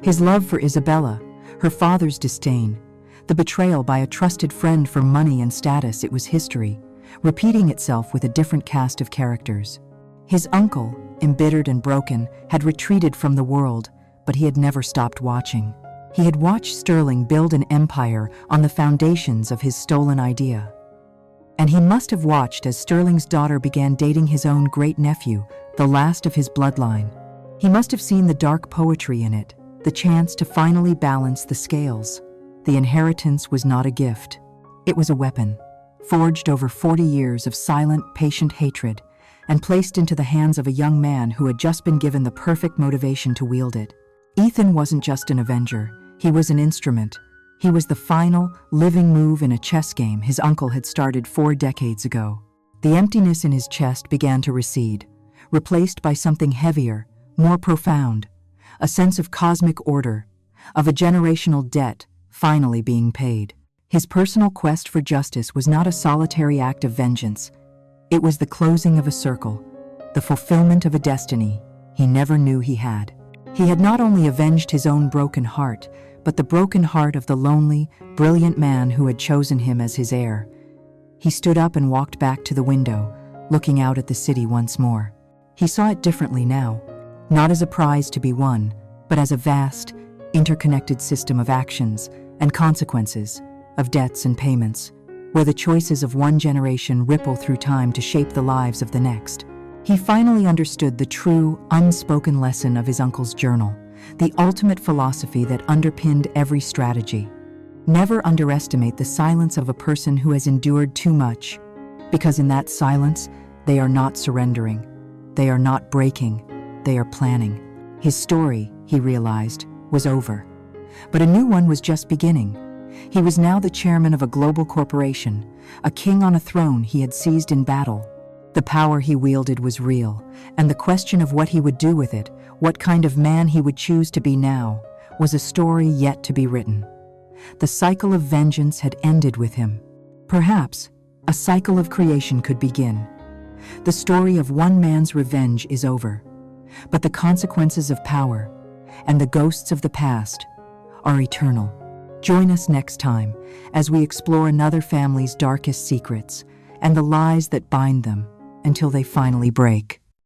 His love for Isabella, her father's disdain, the betrayal by a trusted friend for money and status, it was history, repeating itself with a different cast of characters. His uncle, embittered and broken, had retreated from the world, but he had never stopped watching. He had watched Sterling build an empire on the foundations of his stolen idea. And he must have watched as Sterling's daughter began dating his own great-nephew, the last of his bloodline. He must have seen the dark poetry in it, the chance to finally balance the scales. The inheritance was not a gift. It was a weapon, forged over 40 years of silent, patient hatred, and placed into the hands of a young man who had just been given the perfect motivation to wield it. Ethan wasn't just an avenger, he was an instrument. He was the final, living move in a chess game his uncle had started 4 decades ago. The emptiness in his chest began to recede, replaced by something heavier, more profound, a sense of cosmic order, of a generational debt finally being paid. His personal quest for justice was not a solitary act of vengeance. It was the closing of a circle, the fulfillment of a destiny he never knew he had. He had not only avenged his own broken heart, but the broken heart of the lonely, brilliant man who had chosen him as his heir. He stood up and walked back to the window, looking out at the city once more. He saw it differently now, not as a prize to be won, but as a vast, interconnected system of actions and consequences, of debts and payments, where the choices of one generation ripple through time to shape the lives of the next. He finally understood the true, unspoken lesson of his uncle's journal, the ultimate philosophy that underpinned every strategy. Never underestimate the silence of a person who has endured too much, because in that silence, they are not surrendering, they are not breaking, they are planning. His story, he realized, was over. But a new one was just beginning. He was now the chairman of a global corporation, a king on a throne he had seized in battle. The power he wielded was real, and the question of what he would do with it, what kind of man he would choose to be now, was a story yet to be written. The cycle of vengeance had ended with him. Perhaps a cycle of creation could begin. The story of one man's revenge is over, but the consequences of power and the ghosts of the past are eternal. Join us next time as we explore another family's darkest secrets and the lies that bind them until they finally break.